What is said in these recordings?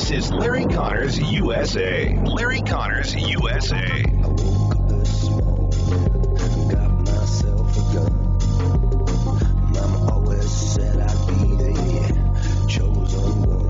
This is Larry Connors USA. Larry Connors USA. I woke up this morning, got myself a gun. Mama always said I'd be the chosen one.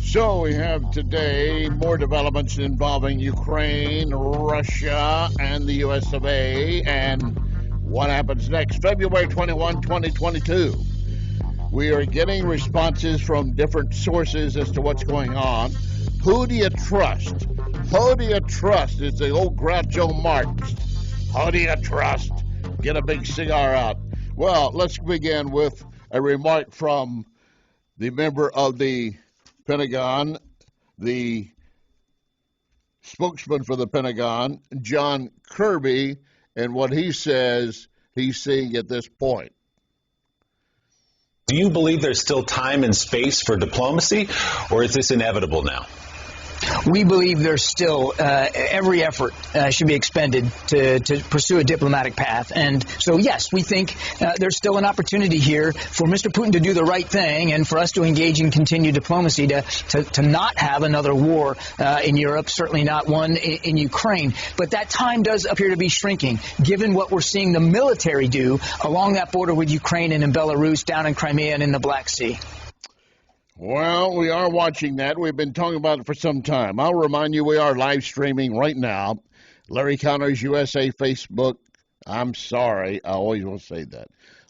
So we have today more developments involving Ukraine, Russia, and the US of A, and what happens next. February 21, 2022. We are getting responses from different sources as to what's going on. Who do you trust? Who do you trust? It's the old Groucho Marx. Who do you trust? Get a big cigar out. Well, let's begin with a remark from the member of the Pentagon, the spokesman for the Pentagon, John Kirby, and what he says he's seeing at this point. Do you believe there's still time and space for diplomacy, or is this inevitable now? We believe there's still every effort should be expended to pursue a diplomatic path. And so, yes, we think there's still an opportunity here for Mr. Putin to do the right thing and for us to engage in continued diplomacy to not have another war in Europe, certainly not one in Ukraine. But that time does appear to be shrinking, given what we're seeing the military do along that border with Ukraine and in Belarus, down in Crimea and in the Black Sea. Well, we are watching that. We've been talking about it for some time. I'll remind you we are live streaming right now. Larry Connors USA Facebook. I'm sorry, I always will say that.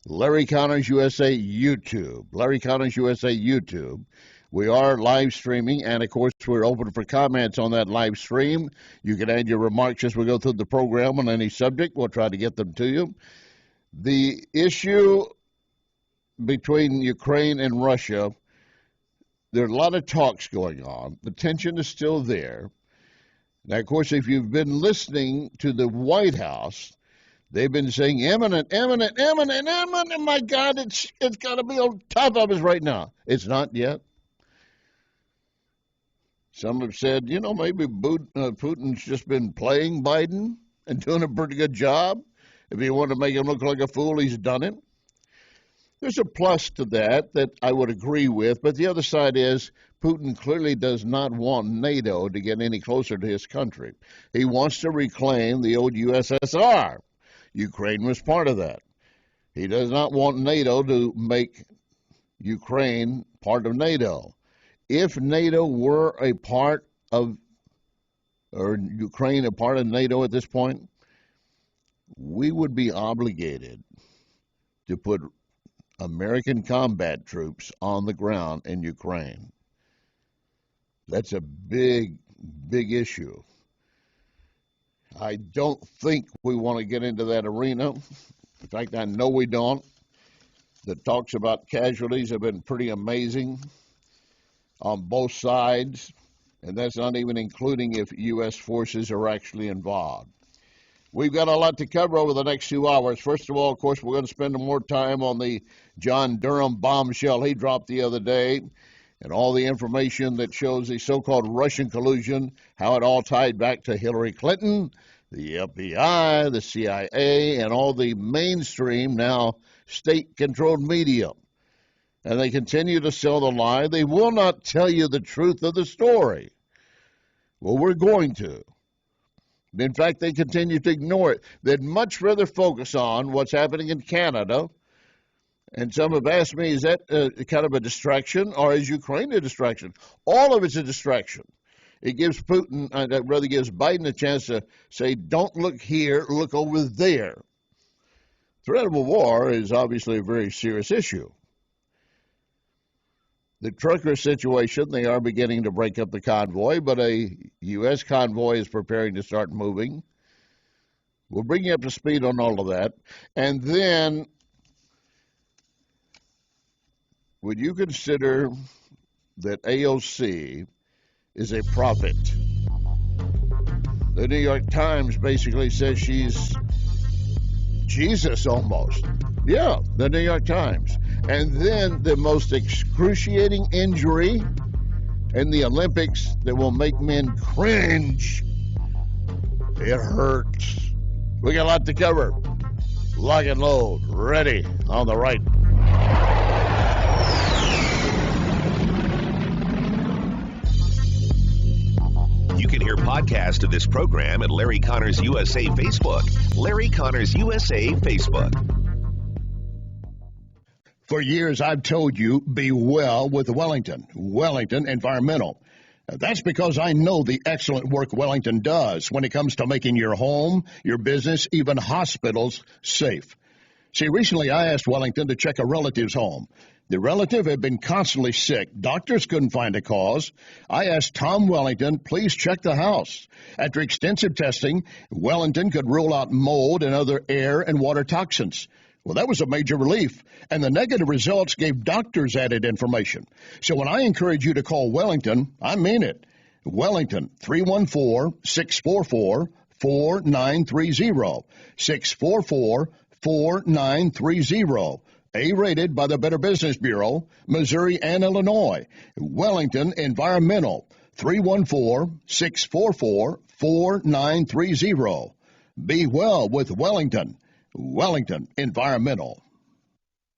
Larry Connors USA YouTube. Larry Connors USA YouTube. We are live streaming, and of course, we're open for comments on that live stream. You can add your remarks as we go through the program on any subject. We'll try to get them to you. The issue between Ukraine and Russia, there are a lot of talks going on. The tension is still there. Now, of course, if you've been listening to the White House, they've been saying imminent. My God, it's got to be on top of us right now. It's not yet. Some have said, maybe Putin's just been playing Biden and doing a pretty good job. If you want to make him look like a fool, he's done it. There's a plus to that I would agree with, but the other side is Putin clearly does not want NATO to get any closer to his country. He wants to reclaim the old USSR. Ukraine was part of that. He does not want NATO to make Ukraine part of NATO. If NATO were a part of, or Ukraine a part of NATO at this point, we would be obligated to put American combat troops on the ground in Ukraine. That's a big, big issue. I don't think we want to get into that arena. In fact, I know we don't. The talks about casualties have been pretty amazing on both sides, and that's not even including if U.S. forces are actually involved. We've got a lot to cover over the next 2 hours. First of all, of course, we're going to spend more time on the John Durham bombshell he dropped the other day and all the information that shows the so-called Russian collusion, how it all tied back to Hillary Clinton, the FBI, the CIA, and all the mainstream, now state-controlled media. And they continue to sell the lie. They will not tell you the truth of the story. Well, we're going to. In fact, they continue to ignore it. They'd much rather focus on what's happening in Canada. And some have asked me, is that kind of a distraction, or is Ukraine a distraction? All of it's a distraction. It gives Putin, rather gives Biden a chance to say, don't look here, look over there. Threat of a war is obviously a very serious issue. The trucker situation, they are beginning to break up the convoy, but a U.S. convoy is preparing to start moving. We'll bring you up to speed on all of that. And then, would you consider that AOC is a prophet? The New York Times basically says she's Jesus almost. Yeah, the New York Times. And then the most excruciating injury in the Olympics that will make men cringe. It hurts. We got a lot to cover. Lock and load. Ready on the right. You can hear podcasts of this program at Larry Connors USA Facebook. Larry Connors USA Facebook. For years, I've told you, be well with Wellington Environmental. That's because I know the excellent work Wellington does when it comes to making your home, your business, even hospitals safe. See, recently I asked Wellington to check a relative's home. The relative had been constantly sick. Doctors couldn't find a cause. I asked Tom Wellington, please check the house. After extensive testing, Wellington could rule out mold and other air and water toxins. Well, that was a major relief, and the negative results gave doctors added information. So when I encourage you to call Wellington, I mean it. Wellington, 314-644-4930, 644-4930. A-rated by the Better Business Bureau, Missouri and Illinois. Wellington Environmental, 314-644-4930. Be well with Wellington Environmental.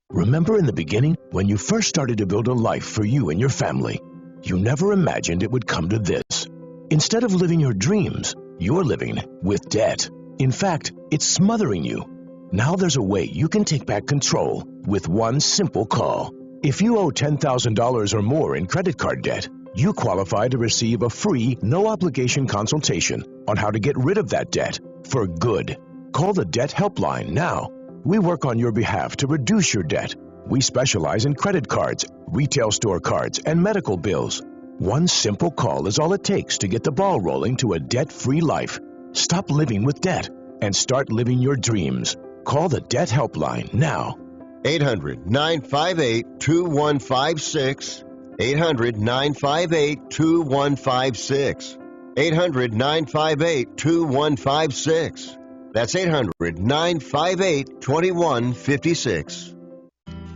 Remember in the beginning, when you first started to build a life for you and your family, you never imagined it would come to this. Instead of living your dreams, you're living with debt. In fact, it's smothering you. Now there's a way you can take back control with one simple call. If you owe $10,000 or more in credit card debt, you qualify to receive a free, no-obligation consultation on how to get rid of that debt for good. Call the Debt Helpline now. We work on your behalf to reduce your debt. We specialize in credit cards, retail store cards, and medical bills. One simple call is all it takes to get the ball rolling to a debt-free life. Stop living with debt and start living your dreams. Call the Debt Helpline now. 800-958-2156. 800-958-2156. 800-958-2156. That's 800-958-2156.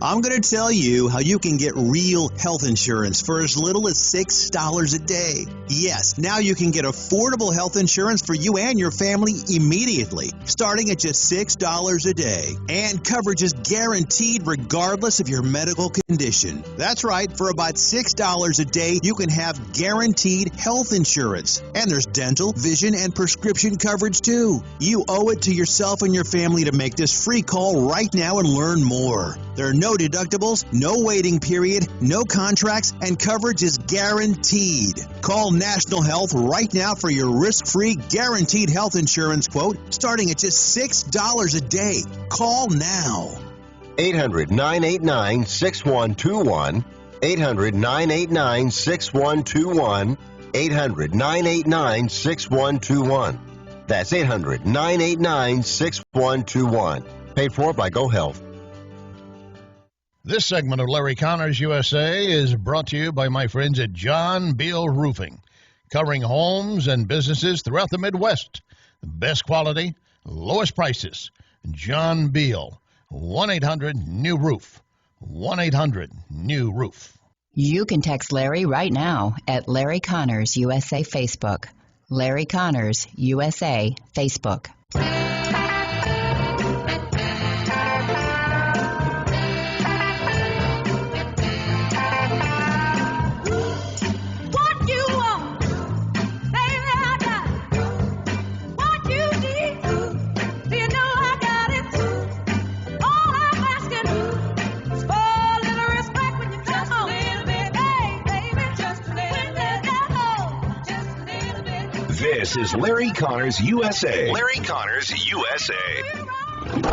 I'm going to tell you how you can get real health insurance for as little as $6 a day. Yes, now you can get affordable health insurance for you and your family immediately, starting at just $6 a day. And coverage is guaranteed regardless of your medical condition. That's right, for about $6 a day, you can have guaranteed health insurance. And there's dental, vision, and prescription coverage too. You owe it to yourself and your family to make this free call right now and learn more. There are no deductibles, no waiting period, no contracts, and coverage is guaranteed. Call National Health right now for your risk-free guaranteed health insurance quote starting at just $6 a day. Call now. 800-989-6121. 800-989-6121. 800-989-6121. That's 800-989-6121. Paid for by Go Health. This segment of Larry Connors USA is brought to you by my friends at John Beal Roofing, covering homes and businesses throughout the Midwest. Best quality, lowest prices. John Beal, 1-800-NEW-ROOF, 1-800-NEW-ROOF. You can text Larry right now at Larry Connors USA Facebook. Larry Connors USA Facebook. This is Larry Connors USA. Larry Connors USA.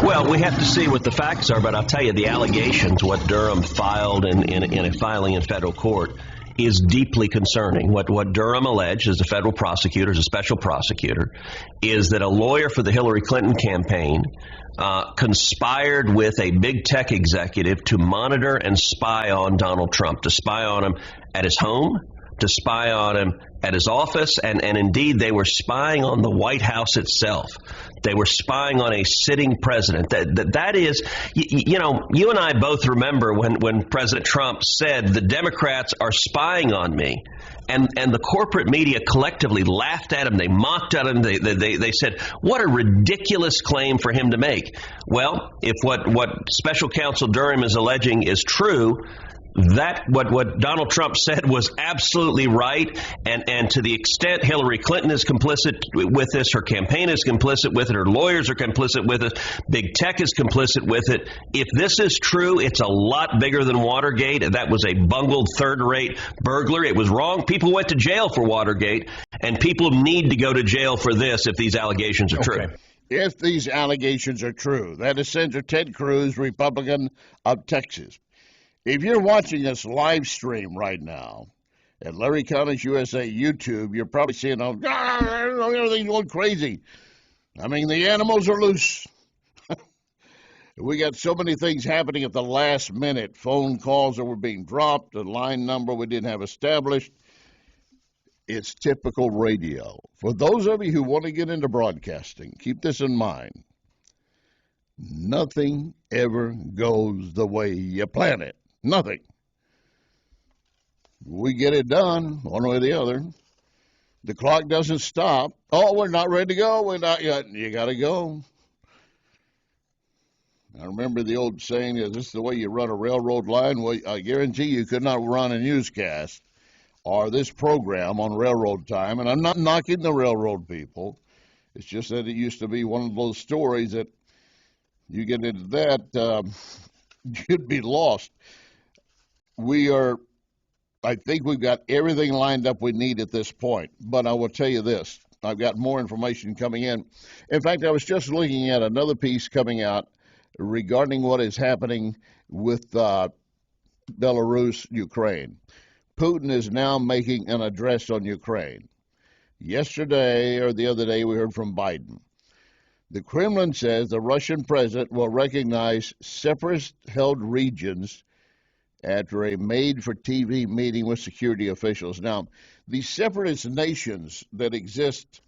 Well, we have to see what the facts are, but I'll tell you the allegations, what Durham filed in a filing in federal court, is deeply concerning. What Durham alleged as a federal prosecutor, as a special prosecutor, is that a lawyer for the Hillary Clinton campaign conspired with a big tech executive to monitor and spy on Donald Trump, to spy on him at his home, to spy on him at his office, and indeed they were spying on the White House itself. They were spying on a sitting president. That is, you know, you and I both remember when President Trump said the Democrats are spying on me. And the corporate media collectively laughed at him. They mocked at him. They said, what a ridiculous claim for him to make. Well, if what Special Counsel Durham is alleging is true, that what Donald Trump said was absolutely right, and to the extent Hillary Clinton is complicit with this, her campaign is complicit with it, her lawyers are complicit with it, big tech is complicit with it. If this is true, it's a lot bigger than Watergate. That was a bungled third-rate burglary. It was wrong. People went to jail for Watergate, and people need to go to jail for this if these allegations are true. If these allegations are true, that is Senator Ted Cruz, Republican of Texas. If you're watching this live stream right now at LarryConnersUSA YouTube, you're probably seeing everything's going crazy. I mean, the animals are loose. We got so many things happening at the last minute. Phone calls that were being dropped, a line number we didn't have established. It's typical radio. For those of you who want to get into broadcasting, keep this in mind. Nothing ever goes the way you plan it. Nothing. We get it done one way or the other. The clock doesn't stop. Oh, we're not ready to go. We're not yet. You got to go. I remember the old saying, is this the way you run a railroad line? Well, I guarantee you could not run a newscast or this program on railroad time. And I'm not knocking the railroad people. It's just that it used to be one of those stories that you get into that, you'd be lost. I think we've got everything lined up we need at this point. But I will tell you this. I've got more information coming in. In fact, I was just looking at another piece coming out regarding what is happening with Belarus, Ukraine. Putin is now making an address on Ukraine. Yesterday or the other day, we heard from Biden. The Kremlin says the Russian president will recognize separatist-held regions after a made-for-TV meeting with security officials. Now, these separatist nations that exist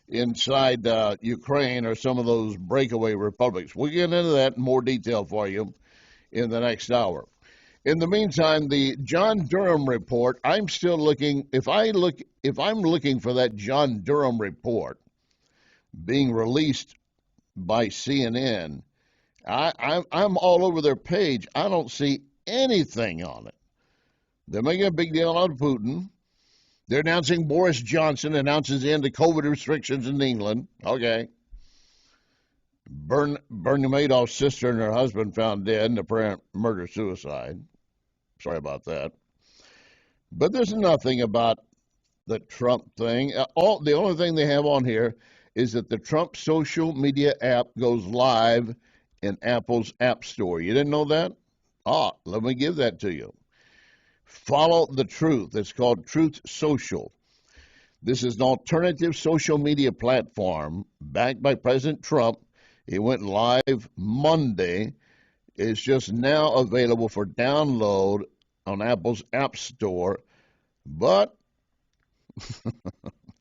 inside Ukraine are some of those breakaway republics. We'll get into that in more detail for you in the next hour. In the meantime, the John Durham report, I'm still looking. If I'm looking for that John Durham report being released by CNN, I'm all over their page. I don't see anything on it. They're making a big deal out of Putin. They're announcing Boris Johnson announces the end of COVID restrictions in England. Okay. Bernie Madoff's sister and her husband found dead in apparent murder-suicide. Sorry about that. But there's nothing about the Trump thing. The only thing they have on here is that the Trump social media app goes live in Apple's App Store. You didn't know that? Let me give that to you. Follow the Truth. It's called Truth Social. This is an alternative social media platform backed by President Trump. It went live Monday. It's just now available for download on Apple's App Store. But,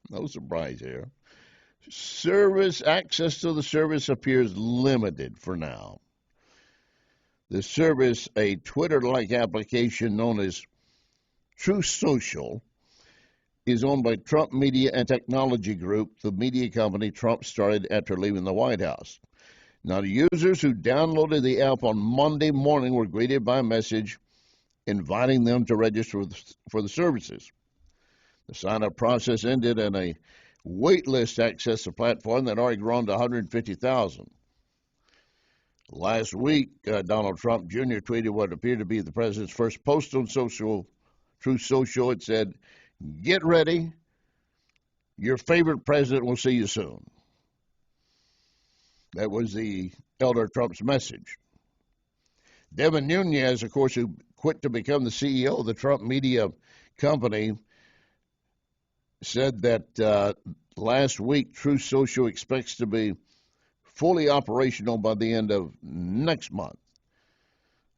no surprise here, access to the service appears limited for now. The service, a Twitter-like application known as Truth Social, is owned by Trump Media and Technology Group, the media company Trump started after leaving the White House. Now, the users who downloaded the app on Monday morning were greeted by a message inviting them to register for the services. The sign-up process ended, and a wait list accessed the platform that already grown to 150,000. Last week, Donald Trump Jr. tweeted what appeared to be the president's first post on Truth Social. It said, "Get ready. Your favorite president will see you soon." That was the elder Trump's message. Devin Nunes, of course, who quit to become the CEO of the Trump Media Company, said that last week Truth Social expects to be fully operational by the end of next month.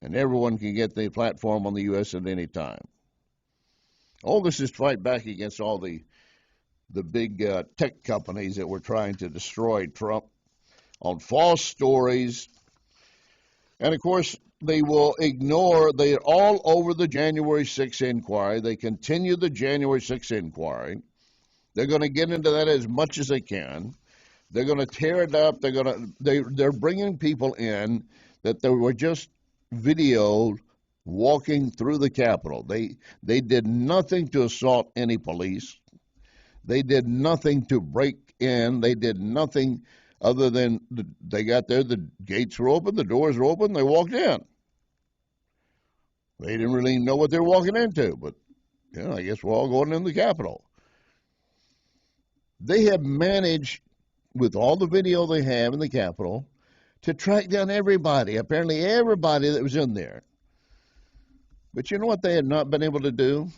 And everyone can get the platform on the U.S. at any time. All this is to fight back against all the big tech companies that were trying to destroy Trump on false stories. And, of course, they will ignore, they're all over the January 6th inquiry. They continue the January 6th inquiry. They're going to get into that as much as they can. They're going to tear it up. They're bringing people in that they were just videoed walking through the Capitol. They did nothing to assault any police. They did nothing to break in. They did nothing other than they got there, the gates were open, the doors were open, they walked in. They didn't really know what they were walking into, but I guess we're all going in the Capitol. They have managed, with all the video they have in the Capitol, to track down everybody, apparently everybody that was in there. But you know what they have not been able to do?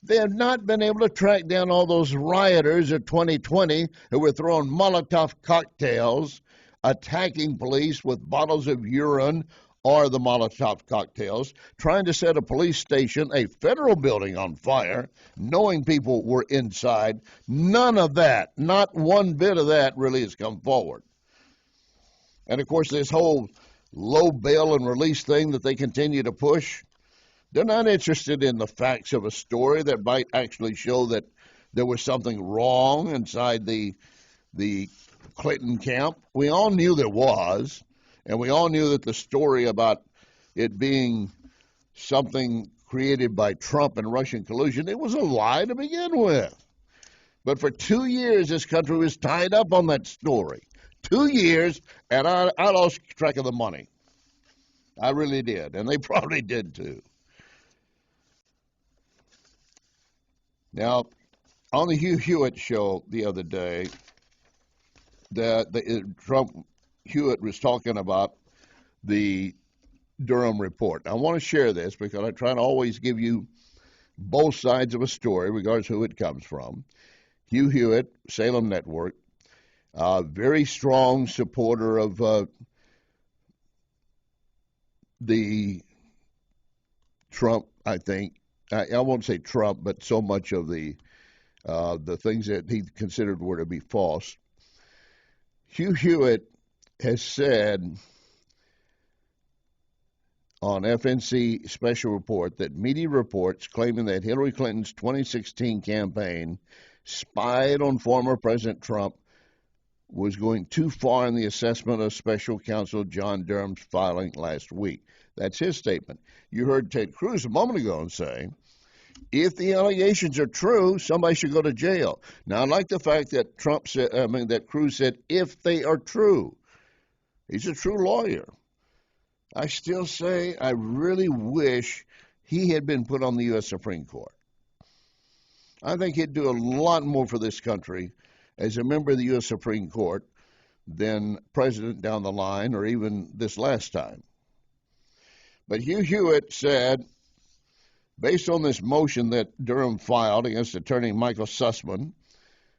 They have not been able to track down all those rioters of 2020 who were throwing Molotov cocktails, attacking police with bottles of urine or the Molotov cocktails, trying to set a police station, a federal building, on fire, knowing people were inside. None of that, not one bit of that, really has come forward. And, of course, this whole low bail and release thing that they continue to push, they're not interested in the facts of a story that might actually show that there was something wrong inside the Clinton camp. We all knew there was, and we all knew that the story about it being something created by Trump and Russian collusion, it was a lie to begin with. But for 2 years, this country was tied up on that story. 2 years, and I lost track of the money. I really did, and they probably did too. Now, on the Hugh Hewitt show the other day, Hewitt was talking about the Durham report. I want to share this because I try to always give you both sides of a story, regardless of who it comes from. Hugh Hewitt, Salem Network, very strong supporter of the Trump, I think. I won't say Trump, but so much of the things that he considered were to be false. Hugh Hewitt has said on FNC Special Report that media reports claiming that Hillary Clinton's 2016 campaign spied on former President Trump was going too far in the assessment of Special Counsel John Durham's filing last week. That's his statement. You heard Ted Cruz a moment ago and say, if the allegations are true, somebody should go to jail. Now, I like the fact that that Cruz said, if they are true. He's a true lawyer. I still say I really wish he had been put on the U.S. Supreme Court. I think he'd do a lot more for this country as a member of the U.S. Supreme Court than president down the line or even this last time. But Hugh Hewitt said, based on this motion that Durham filed against attorney Michael Sussman,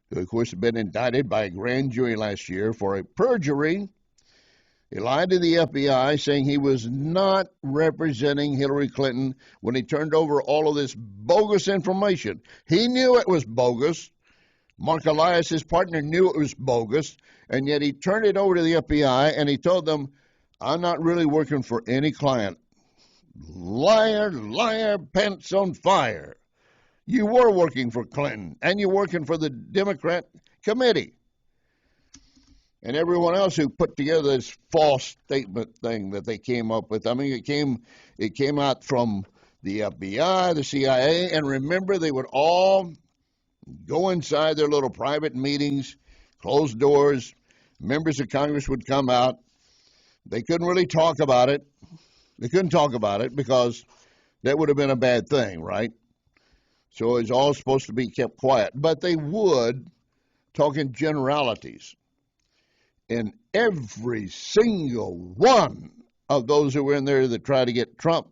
who, of course, had been indicted by a grand jury last year for a perjury, he lied to the FBI saying he was not representing Hillary Clinton when he turned over all of this bogus information. He knew it was bogus. Mark Elias, his partner, knew it was bogus, and yet he turned it over to the FBI, and he told them, I'm not really working for any client. Liar, liar, pants on fire. You were working for Clinton, and you're working for the Democrat committee. And everyone else who put together this false statement thing that they came up with. I mean, it came out from the FBI, the CIA, and remember, they would all go inside their little private meetings, closed doors. Members of Congress would come out. They couldn't really talk about it. They couldn't talk about it because that would have been a bad thing, right? So it was all supposed to be kept quiet. But they would talk in generalities. And every single one of those who were in there that tried to get Trump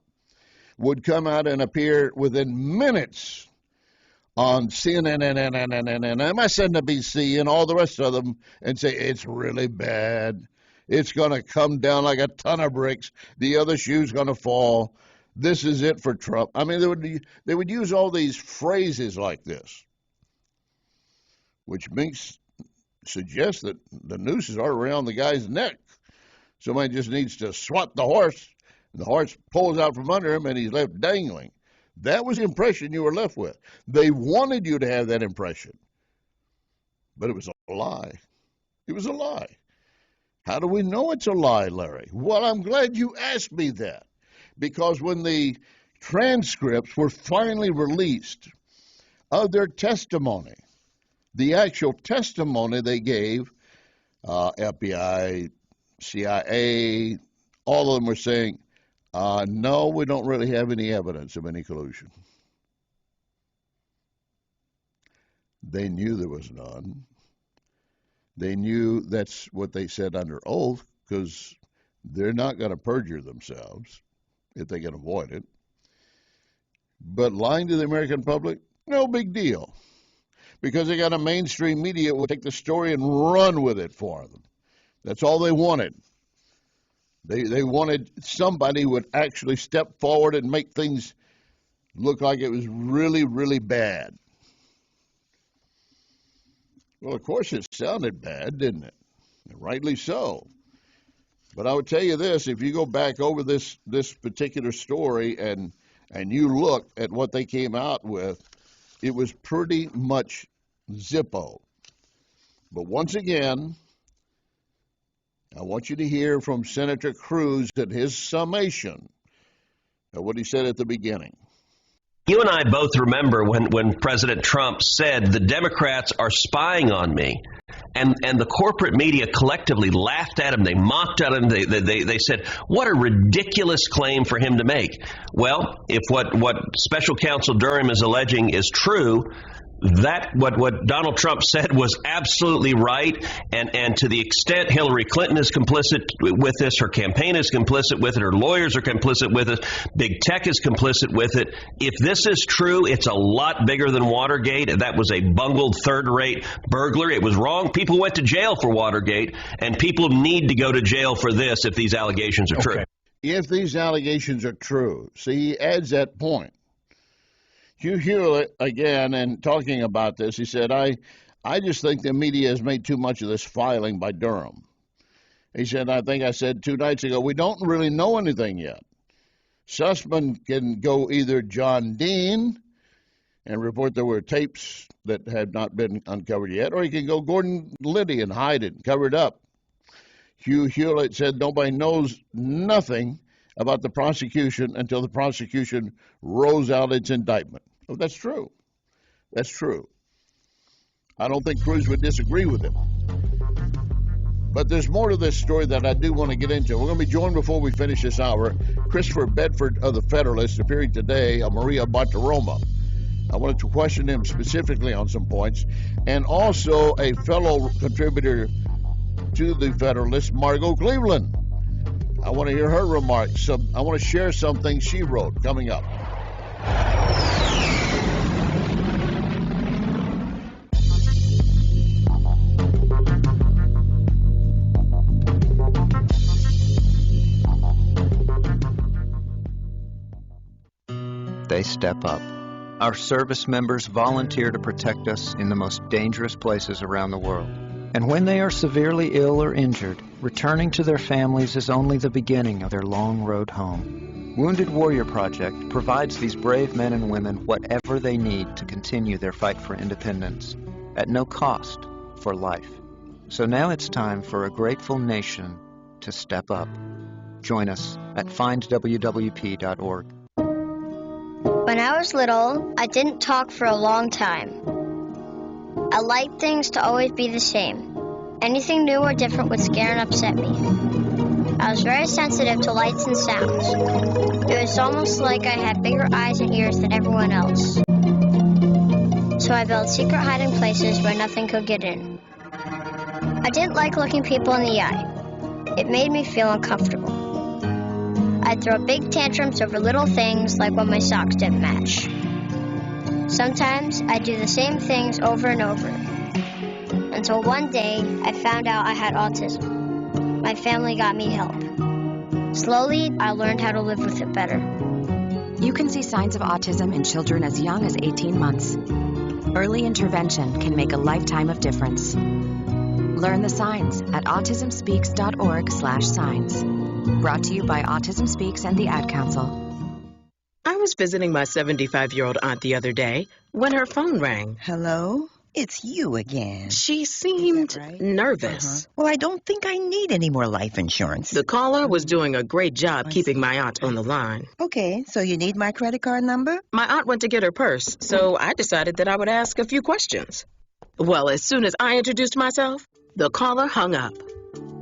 would come out and appear within minutes on CNN and MSNBC and all the rest of them and say, it's really bad. It's going to come down like a ton of bricks. The other shoe's going to fall. This is it for Trump. I mean, they would use all these phrases like this, which suggests that the noose is already around the guy's neck. Somebody just needs to swat the horse, and the horse pulls out from under him, and he's left dangling. That was the impression you were left with. They wanted you to have that impression, but it was a lie. It was a lie. How do we know it's a lie, Larry? Well, I'm glad you asked me that, because when the transcripts were finally released of their testimony, the actual testimony they gave, FBI, CIA, all of them were saying, no, we don't really have any evidence of any collusion. They knew there was none. They knew that's what they said under oath, because they're not going to perjure themselves if they can avoid it. But lying to the American public, no big deal, because they got a mainstream media that will take the story and run with it for them. That's all they wanted. They wanted somebody who would actually step forward and make things look like it was really, really bad. Well, of course, it sounded bad, didn't it? Rightly so. But I would tell you this, if you go back over this particular story and you look at what they came out with, it was pretty much Zippo. But once again, I want you to hear from Senator Cruz at his summation of what he said at the beginning. You and I both remember when President Trump said the Democrats are spying on me, and the corporate media collectively laughed at him. They mocked at him. They said, what a ridiculous claim for him to make. Well, if what Special Counsel Durham is alleging is true, that what Donald Trump said was absolutely right, and to the extent Hillary Clinton is complicit with this, her campaign is complicit with it, her lawyers are complicit with it, big tech is complicit with it. If this is true, it's a lot bigger than Watergate. That was a bungled third-rate burglary. It was wrong. People went to jail for Watergate, and people need to go to jail for this if these allegations are true. If these allegations are true, see, he adds that point. Hugh Hewlett, again, and talking about this, he said, I just think the media has made too much of this filing by Durham. He said, I think I said 2 nights ago, we don't really know anything yet. Sussman can go either John Dean and report there were tapes that had not been uncovered yet, or he can go Gordon Liddy and hide it and cover it up. Hugh Hewlett said nobody knows nothing about the prosecution until the prosecution rolls out its indictment. Well, that's true. That's true. I don't think Cruz would disagree with him. But there's more to this story that I do want to get into. We're going to be joined before we finish this hour. Christopher Bedford of the Federalist, appearing today, Maria Bartiromo. I wanted to question him specifically on some points. And also a fellow contributor to the Federalist, Margot Cleveland. I want to hear her remarks. I want to share something she wrote coming up. They step up. Our service members volunteer to protect us in the most dangerous places around the world. And when they are severely ill or injured, returning to their families is only the beginning of their long road home. Wounded Warrior Project provides these brave men and women whatever they need to continue their fight for independence, at no cost for life. So now it's time for a grateful nation to step up. Join us at findwwp.org. When I was little, I didn't talk for a long time. I liked things to always be the same. Anything new or different would scare and upset me. I was very sensitive to lights and sounds. It was almost like I had bigger eyes and ears than everyone else. So I built secret hiding places where nothing could get in. I didn't like looking people in the eye. It made me feel uncomfortable. I'd throw big tantrums over little things like when my socks didn't match. Sometimes I'd do the same things over and over. Until one day, I found out I had autism. My family got me help. Slowly, I learned how to live with it better. You can see signs of autism in children as young as 18 months. Early intervention can make a lifetime of difference. Learn the signs at autismspeaks.org/signs. Brought to you by Autism Speaks and the Ad Council. I was visiting my 75-year-old aunt the other day when her phone rang. Hello? It's you again. She seemed nervous. Well, I don't think I need any more life insurance. The caller was doing a great job keeping my aunt on the line. Okay, so you need my credit card number? My aunt went to get her purse, so I decided that I would ask a few questions. Well, as soon as I introduced myself, the caller hung up.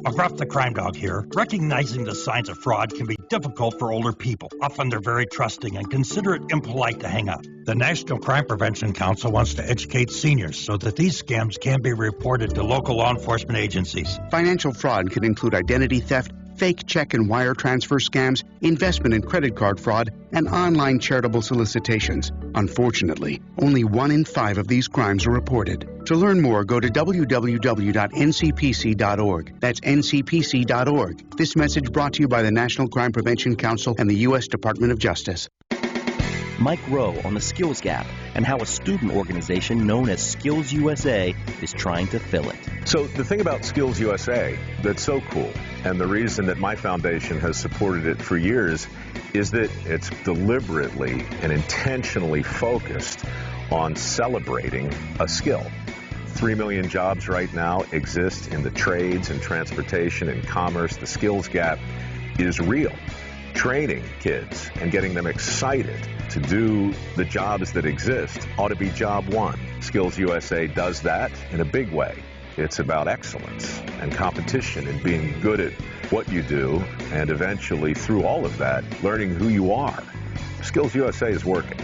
McGruff the Crime Dog here. Recognizing the signs of fraud can be difficult for older people. Often they're very trusting and consider it impolite to hang up. The National Crime Prevention Council wants to educate seniors so that these scams can be reported to local law enforcement agencies. Financial fraud can include identity theft, fake check and wire transfer scams, investment and credit card fraud, and online charitable solicitations. Unfortunately, only 1 in 5 of these crimes are reported. To learn more, go to www.ncpc.org. That's ncpc.org. This message brought to you by the National Crime Prevention Council and the U.S. Department of Justice. Mike Rowe on the skills gap and how a student organization known as Skills USA is trying to fill it. So the thing about Skills USA that's so cool, and the reason that my foundation has supported it for years, is that it's deliberately and intentionally focused on celebrating a skill. 3 million jobs right now exist in the trades and transportation and commerce. The skills gap is real. Training kids and getting them excited to do the jobs that exist ought to be job one. Skills USA does that in a big way. It's about excellence and competition and being good at what you do, and eventually through all of that, learning who you are. Skills USA is working.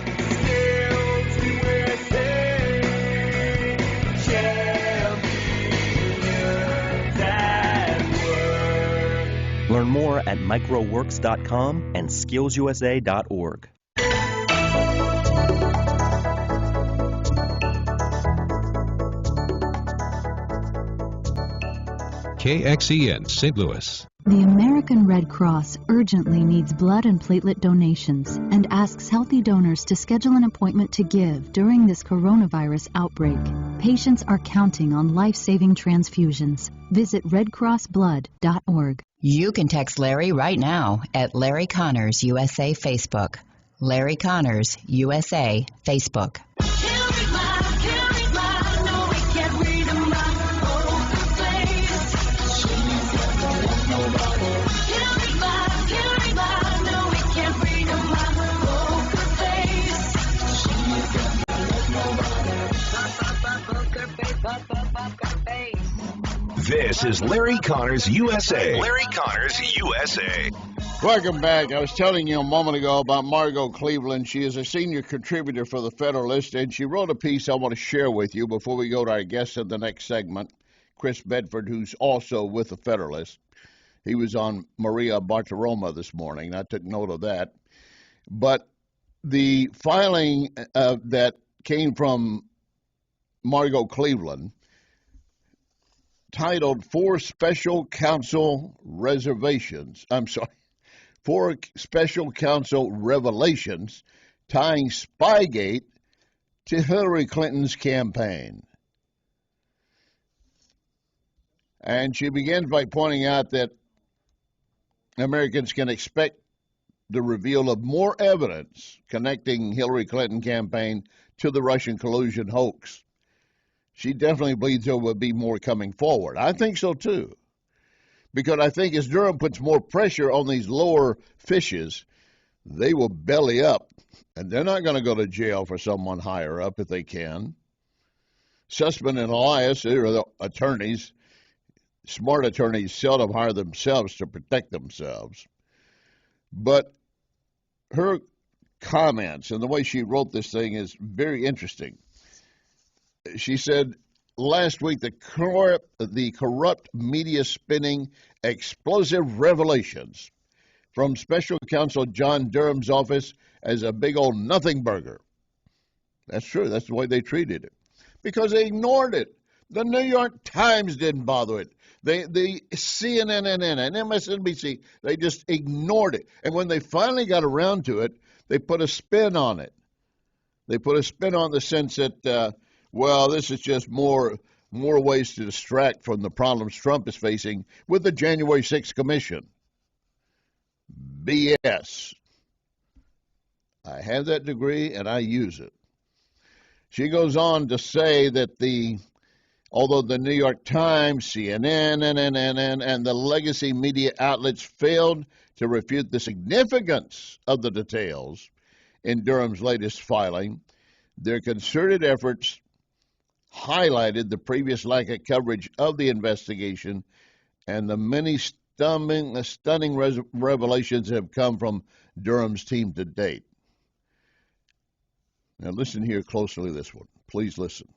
Learn more at microworks.com and skillsusa.org. KXEN St. Louis. The American Red Cross urgently needs blood and platelet donations and asks healthy donors to schedule an appointment to give during this coronavirus outbreak. Patients are counting on life-saving transfusions. Visit redcrossblood.org. You can text Larry right now at LarryConnersUSA Facebook. Larry Connors USA Facebook. This is Larry Connors USA. Larry Connors USA. Welcome back. I was telling you a moment ago about Margot Cleveland. She is a senior contributor for the Federalist, and she wrote a piece I want to share with you before we go to our guest in the next segment, Chris Bedford, who's also with the Federalist. He was on Maria Bartiromo this morning. I took note of that. But the filing that came from Margot Cleveland, titled Four Special Counsel Revelations Tying Spygate to Hillary Clinton's campaign. And she begins by pointing out that Americans can expect the reveal of more evidence connecting Hillary Clinton campaign to the Russian collusion hoax. She definitely believes there will be more coming forward. I think so, too. Because I think as Durham puts more pressure on these lower fishes, they will belly up. And they're not going to go to jail for someone higher up if they can. Sussman and Elias are the attorneys. Smart attorneys seldom hire themselves to protect themselves. But her comments and the way she wrote this thing is very interesting. She said last week the corrupt media spinning explosive revelations from Special Counsel John Durham's office as a big old nothing burger. That's true. That's the way they treated it. Because they ignored it. The New York Times didn't bother it. The CNN and MSNBC, they just ignored it. And when they finally got around to it, they put a spin on it. They put a spin on the sense that, well, this is just more ways to distract from the problems Trump is facing with the January 6th Commission. BS. I have that degree and I use it. She goes on to say that although the New York Times, CNN, and the legacy media outlets failed to refute the significance of the details in Durham's latest filing, their concerted efforts highlighted the previous lack of coverage of the investigation and the many stunning revelations that have come from Durham's team to date. Now listen here closely to this one. Please listen.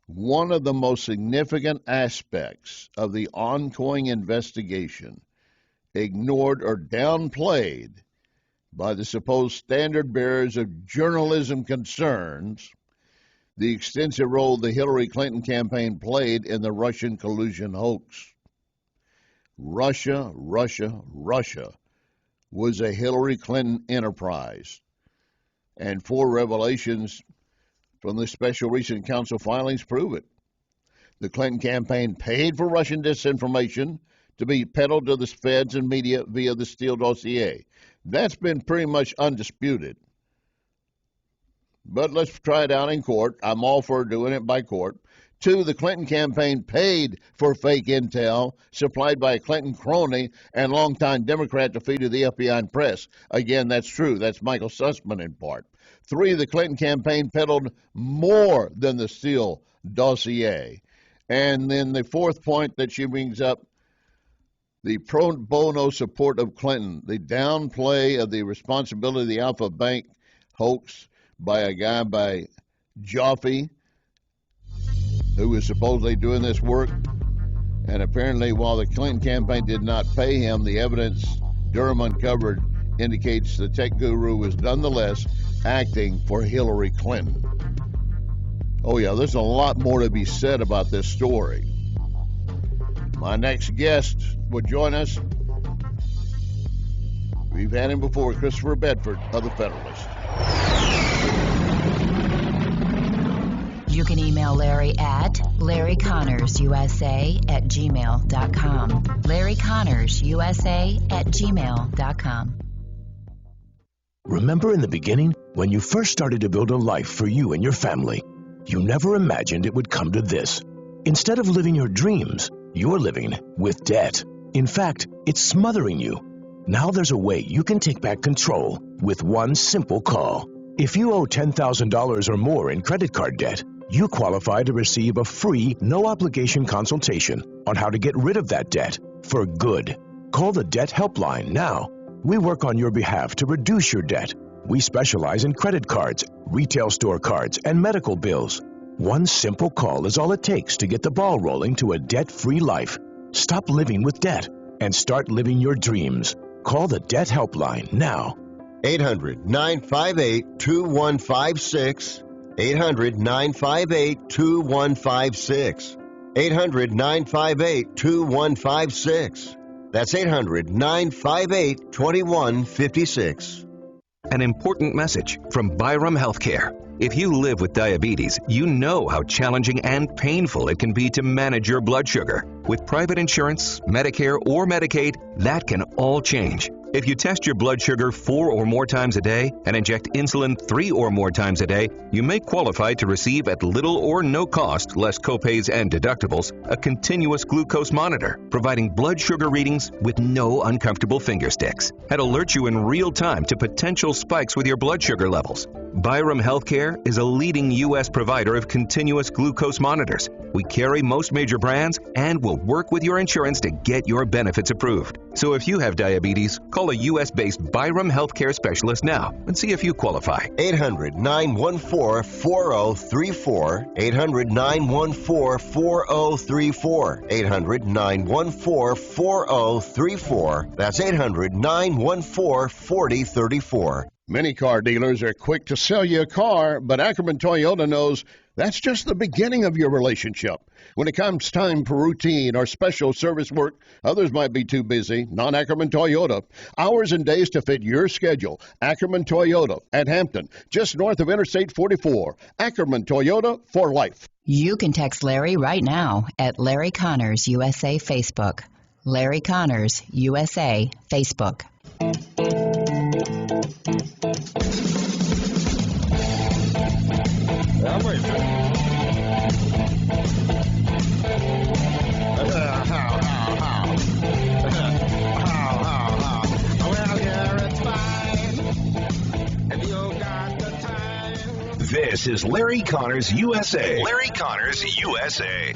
One of the most significant aspects of the ongoing investigation, ignored or downplayed by the supposed standard bearers of journalism concerns, the extensive role the Hillary Clinton campaign played in the Russian collusion hoax. Russia was a Hillary Clinton enterprise, and 4 revelations from the special recent counsel filings prove it. The Clinton campaign paid for Russian disinformation to be peddled to the feds and media via the Steele dossier. That's been pretty much undisputed. But let's try it out in court. I'm all for doing it by court. 2, the Clinton campaign paid for fake intel supplied by a Clinton crony and longtime Democrat to feed to the FBI and press. Again, that's true. That's Michael Sussman in part. 3, the Clinton campaign peddled more than the Steele dossier. And then the 4th point that she brings up, the pro bono support of Clinton, the downplay of the responsibility of the Alpha Bank hoax by a guy by Jaffe, who was supposedly doing this work. And apparently, while the Clinton campaign did not pay him, the evidence Durham uncovered indicates the tech guru was nonetheless acting for Hillary Clinton. Oh yeah, there's a lot more to be said about this story. My next guest will join us. We've had him before, Christopher Bedford of the Federalist. You can email Larry at LarryConnersUSA@gmail.com. LarryConnersUSA@gmail.com. Remember in the beginning, when you first started to build a life for you and your family, you never imagined it would come to this. Instead of living your dreams, you're living with debt. In fact, it's smothering you. Now there's a way you can take back control with one simple call. If you owe $10,000 or more in credit card debt, you qualify to receive a free, no-obligation consultation on how to get rid of that debt for good. Call the Debt Helpline now. We work on your behalf to reduce your debt. We specialize in credit cards, retail store cards, and medical bills. One simple call is all it takes to get the ball rolling to a debt-free life. Stop living with debt and start living your dreams. Call the Debt Helpline now. 800-958-2156. 800-958-2156. 800-958-2156. That's 800-958-2156. An important message from Byram Healthcare. If you live with diabetes, you know how challenging and painful it can be to manage your blood sugar. With private insurance, Medicare, or Medicaid, that can all change. If you test your blood sugar 4 or more times a day and inject insulin 3 or more times a day, you may qualify to receive at little or no cost, less copays and deductibles, a continuous glucose monitor, providing blood sugar readings with no uncomfortable finger sticks. That alerts you in real time to potential spikes with your blood sugar levels. Byram Healthcare is a leading U.S. provider of continuous glucose monitors. We carry most major brands and will work with your insurance to get your benefits approved. So if you have diabetes, call a U.S.-based Byram Healthcare specialist now and see if you qualify. 800-914-4034. 800-914-4034. 800-914-4034. That's 800-914-4034. Many car dealers are quick to sell you a car, but Ackerman Toyota knows that's just the beginning of your relationship. When it comes time for routine or special service work, others might be too busy. Not Ackerman Toyota. Hours and days to fit your schedule. Ackerman Toyota at Hampton, just north of Interstate 44. Ackerman Toyota for life. You can text Larry right now at Larry Connors USA Facebook. Larry Connors USA Facebook. This is Larry Connors USA. Larry Connors USA.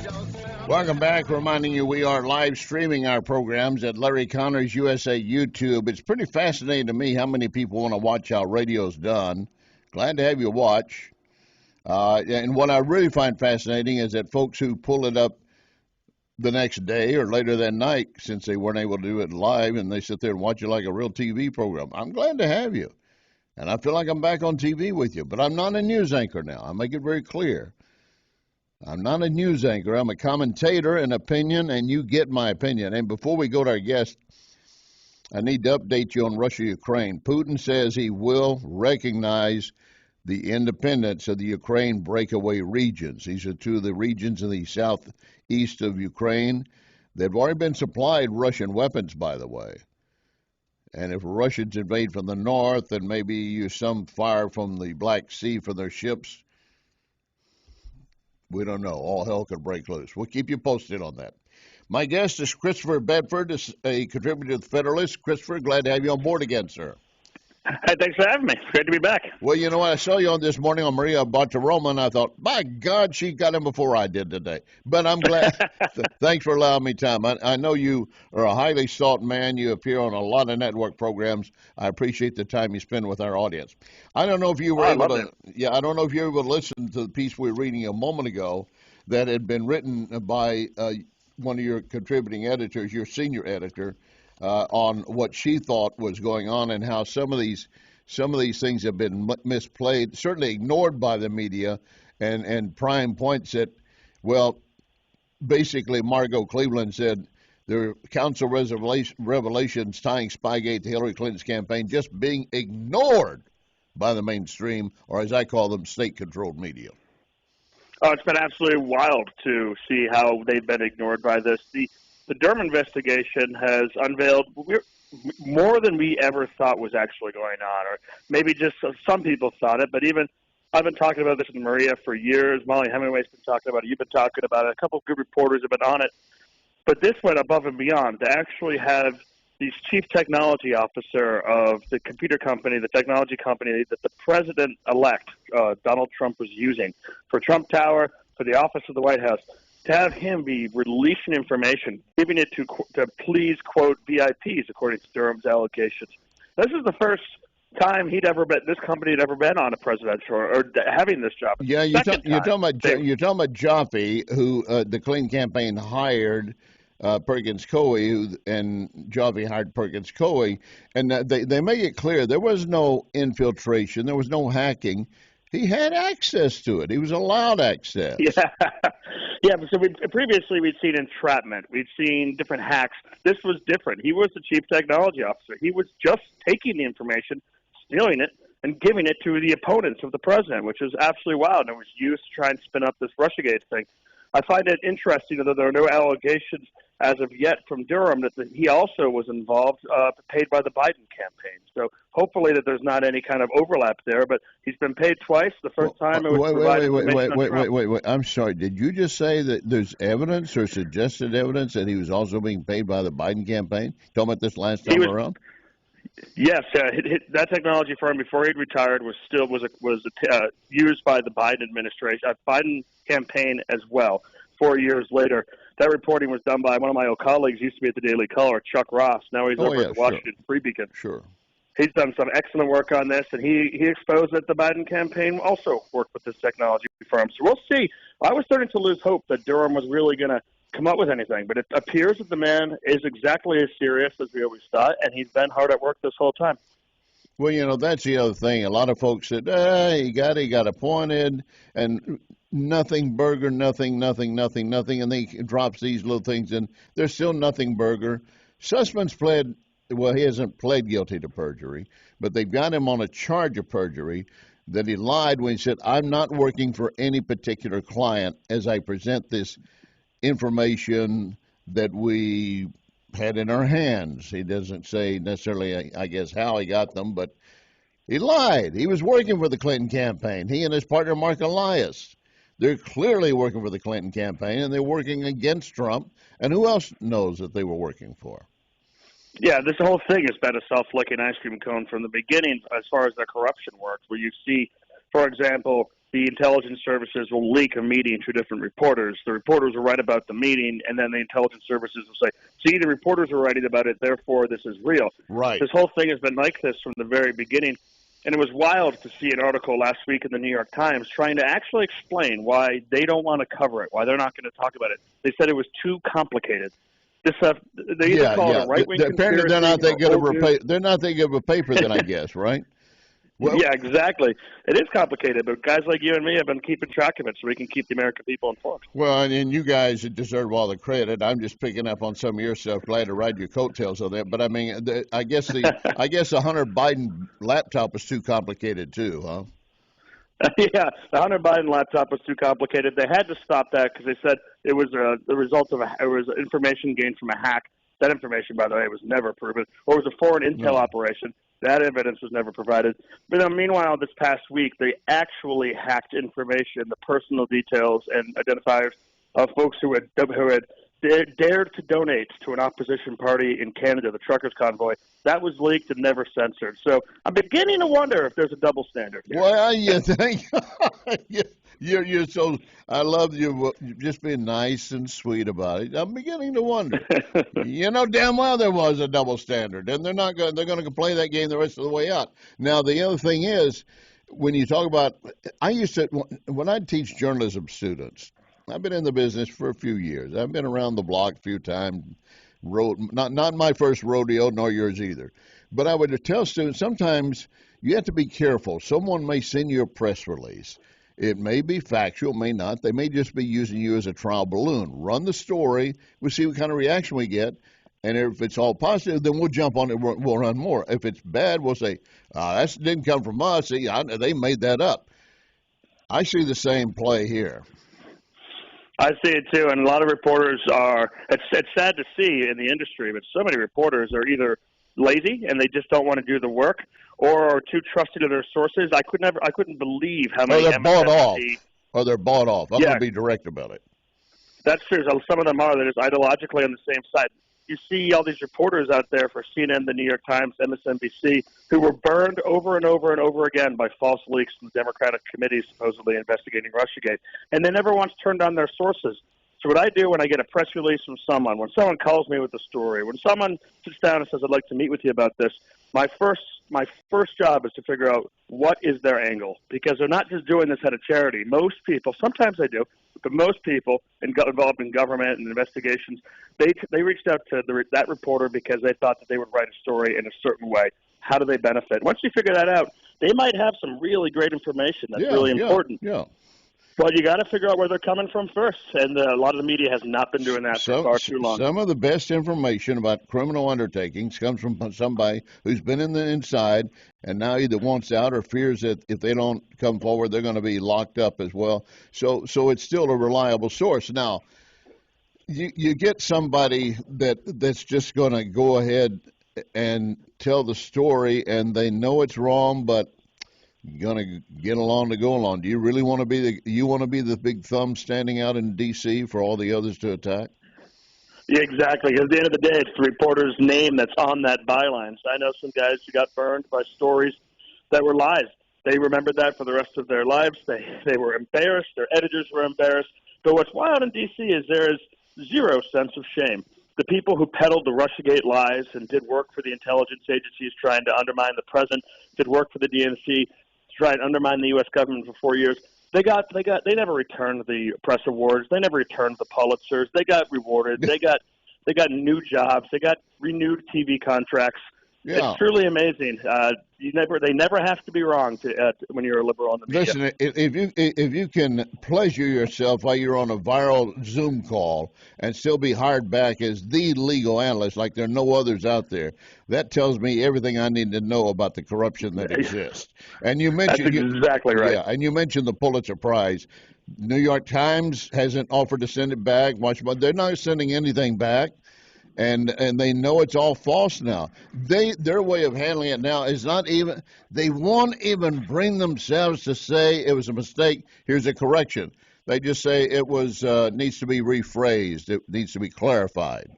Welcome back. Reminding you we are live streaming our programs at Larry Connors USA YouTube. It's pretty fascinating to me how many people want to watch how radio's done. Glad to have you watch. And what I really find fascinating is that folks who pull it up the next day or later that night, since they weren't able to do it live, and they sit there and watch it like a real TV program. I'm glad to have you. And I feel like I'm back on TV with you. But I'm not a news anchor now. I make it very clear. I'm not a news anchor. I'm a commentator, an opinion, and you get my opinion. And before we go to our guest, I need to update you on Russia-Ukraine. Putin says he will recognize the independence of the Ukraine breakaway regions. These are two of the regions in the southeast of Ukraine. They've already been supplied Russian weapons, by the way. And if Russians invade from the north and maybe use some fire from the Black Sea for their ships, we don't know. All hell could break loose. We'll keep you posted on that. My guest is Christopher Bedford, a contributor to the Federalist. Christopher, glad to have you on board again, sir. Hey, thanks for having me. It's great to be back. Well, you know what? I saw you on this morning on Maria Bartiromo, and I thought, by God, she got him before I did today. But I'm glad. Thanks for allowing me time. I know you are a highly sought man. You appear on a lot of network programs. I appreciate the time you spend with our audience. I don't know if you were able to. Yeah, I don't know if you were able to listen to the piece we were reading a moment ago that had been written by one of your contributing editors, your senior editor, on what she thought was going on and how some of these things have been misplayed, certainly ignored by the media, and prime points that, well, basically Margot Cleveland said there are council revelations tying Spygate to Hillary Clinton's campaign just being ignored by the mainstream, or as I call them, state-controlled media. Oh, it's been absolutely wild to see how they've been ignored by this. The Durham investigation has unveiled more than we ever thought was actually going on, or maybe just some people thought it, but even I've been talking about this in Maria for years. Molly Hemingway's been talking about it. You've been talking about it. A couple of good reporters have been on it. But this went above and beyond to actually have the chief technology officer of the computer company, the technology company that the president-elect, Donald Trump, was using for Trump Tower, for the office of the White House, to have him be releasing information, giving it to please, quote, VIPs, according to Durham's allegations. This is the first time this company had ever been on a presidential or having this job. Yeah, you're talking about Jaffe, who the Clinton campaign hired Perkins Coie, and Jaffe hired Perkins Coie, and they make it clear there was no infiltration, there was no hacking. He had access to it. He was allowed access. Yeah. So previously we'd seen entrapment. We'd seen different hacks. This was different. He was the chief technology officer. He was just taking the information, stealing it, and giving it to the opponents of the president, which is absolutely wild. And it was used to try and spin up this Russiagate thing. I find it interesting that there are no allegations as of yet from Durham that he also was involved, paid by the Biden campaign. So hopefully that there's not any kind of overlap there. But he's been paid twice. The first time it was provided Wait. I'm sorry. Did you just say that there's evidence or suggested evidence that he was also being paid by the Biden campaign? Talking about this last time around? Yes, that technology firm before he retired was used by the Biden administration, Biden campaign as well. 4 years later, that reporting was done by one of my old colleagues. Used to be at the Daily Caller, Chuck Ross. Now he's over at the Washington Free Beacon. Sure. He's done some excellent work on this, and he exposed that the Biden campaign also worked with this technology firm. So we'll see. I was starting to lose hope that Durham was really going to come up with anything, but it appears that the man is exactly as serious as we always thought, and he's been hard at work this whole time. Well, that's the other thing. A lot of folks said, he got appointed, and nothing burger, nothing, and he drops these little things, and there's still nothing burger. Sussman's he hasn't pled guilty to perjury, but they've got him on a charge of perjury that he lied when he said, I'm not working for any particular client as I present this information that we had in our hands. He doesn't say necessarily, I guess, how he got them, but he lied. He was working for the Clinton campaign. He and his partner, Mark Elias. They're clearly working for the Clinton campaign, and they're working against Trump. And who else knows that they were working for? Yeah, this whole thing has been a self-licking ice cream cone from the beginning as far as the corruption works, where you see, for example, the intelligence services will leak a meeting to different reporters. The reporters will write about the meeting, and then the intelligence services will say, see, the reporters are writing about it, therefore this is real. Right. This whole thing has been like this from the very beginning, and it was wild to see an article last week in the New York Times trying to actually explain why they don't want to cover it, why they're not going to talk about it. They said it was too complicated. This they either call it a right-wing conspiracy. Apparently they're not that good of a paper then, I guess, right? Well, yeah, exactly. It is complicated, but guys like you and me have been keeping track of it so we can keep the American people informed. Well, and you guys deserve all the credit. I'm just picking up on some of your stuff. Glad to ride your coattails on that. But I mean, I guess the Hunter Biden laptop was too complicated too, huh? Yeah, the Hunter Biden laptop was too complicated. They had to stop that because they said it was the result of it was information gained from a hack. That information, by the way, was never proven. Or it was a foreign intel operation. That evidence was never provided. But meanwhile, this past week, they actually hacked information, the personal details and identifiers of folks who had dared to donate to an opposition party in Canada, the Truckers Convoy. That was leaked and never censored. So I'm beginning to wonder if there's a double standard here. Well, you think you're so. I love you just being nice and sweet about it. I'm beginning to wonder. You know damn well there was a double standard, and they're going to play that game the rest of the way out. Now the other thing is, when you talk about, when I teach journalism students. I've been in the business for a few years. I've been around the block a few times. Not my first rodeo, nor yours either. But I would tell students sometimes you have to be careful. Someone may send you a press release. It may be factual, may not. They may just be using you as a trial balloon. Run the story. We'll see what kind of reaction we get. And if it's all positive, then we'll jump on it. We'll run more. If it's bad, we'll say, that didn't come from us. See, they made that up. I see the same play here. I see it too, and a lot of reporters are. It's sad to see in the industry, but so many reporters are either lazy and they just don't want to do the work, or are too trusted of their sources. I couldn't believe how many. Or they're bought off. Or they're bought off. I'm going to be direct about it. That's true. Some of them are. They're just ideologically on the same side. You see all these reporters out there for CNN, the New York Times, MSNBC, who were burned over and over and over again by false leaks from Democratic committees supposedly investigating Russiagate. And they never once turned on their sources. So what I do when I get a press release from someone, when someone calls me with a story, when someone sits down and says, I'd like to meet with you about this, my first job is to figure out what is their angle, because they're not just doing this out of charity. Most people, sometimes they do, but most people involved in government and investigations, they reached out to that reporter because they thought that they would write a story in a certain way. How do they benefit? Once you figure that out, they might have some really great information that's really important. Yeah. But you got to figure out where they're coming from first, and a lot of the media has not been doing that for far too long. Some of the best information about criminal undertakings comes from somebody who's been in the inside and now either wants out or fears that if they don't come forward, they're going to be locked up as well. So it's still a reliable source. Now, you get somebody that's just going to go ahead and tell the story, and they know it's wrong, but going to get along to go along. Do you really want to be the big thumb standing out in D.C. for all the others to attack? Yeah, exactly. At the end of the day, it's the reporter's name that's on that byline. So I know some guys who got burned by stories that were lies. They remembered that for the rest of their lives. They were embarrassed. Their editors were embarrassed. But what's wild in D.C. is there is zero sense of shame. The people who peddled the Russiagate lies and did work for the intelligence agencies trying to undermine the president, did work for the DNC, try and undermine the U.S. government for 4 years. They never returned the press awards. They never returned the Pulitzers. They got rewarded. They got new jobs. They got renewed TV contracts. Yeah. It's truly amazing. They never have to be wrong when you're a liberal in the media. Listen, if you can pleasure yourself while you're on a viral Zoom call and still be hired back as the legal analyst, like there are no others out there, that tells me everything I need to know about the corruption that exists. And you mentioned That's exactly right. Yeah, and you mentioned the Pulitzer Prize. New York Times hasn't offered to send it back. They're not sending anything back. And they know it's all false now. Their way of handling it now is not even, they won't even bring themselves to say it was a mistake, here's a correction. They just say it was needs to be rephrased, it needs to be clarified.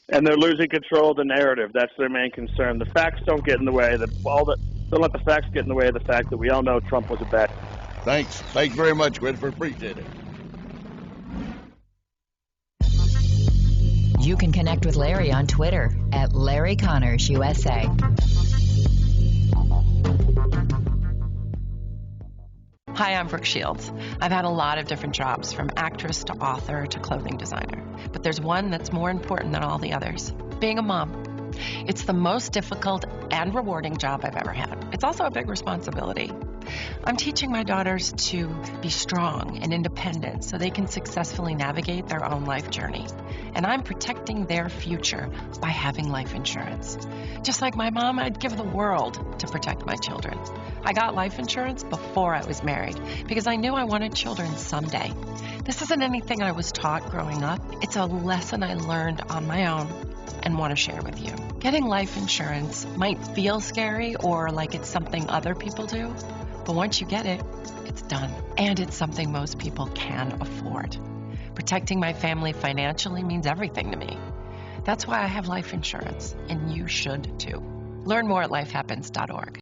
And they're losing control of the narrative. That's their main concern. The facts don't get in the way. Don't let the facts get in the way of the fact that we all know Trump was a bad. Thanks very much, Christopher. Appreciate it. You can connect with Larry on Twitter at LarryConnersUSA. Hi, I'm Brooke Shields. I've had a lot of different jobs, from actress to author to clothing designer. But there's one that's more important than all the others: being a mom. It's the most difficult and rewarding job I've ever had. It's also a big responsibility. I'm teaching my daughters to be strong and independent so they can successfully navigate their own life journey. And I'm protecting their future by having life insurance. Just like my mom, I'd give the world to protect my children. I got life insurance before I was married because I knew I wanted children someday. This isn't anything I was taught growing up. It's a lesson I learned on my own and want to share with you. Getting life insurance might feel scary or like it's something other people do, but once you get it, it's done. And it's something most people can afford. Protecting my family financially means everything to me. That's why I have life insurance, and you should too. Learn more at lifehappens.org.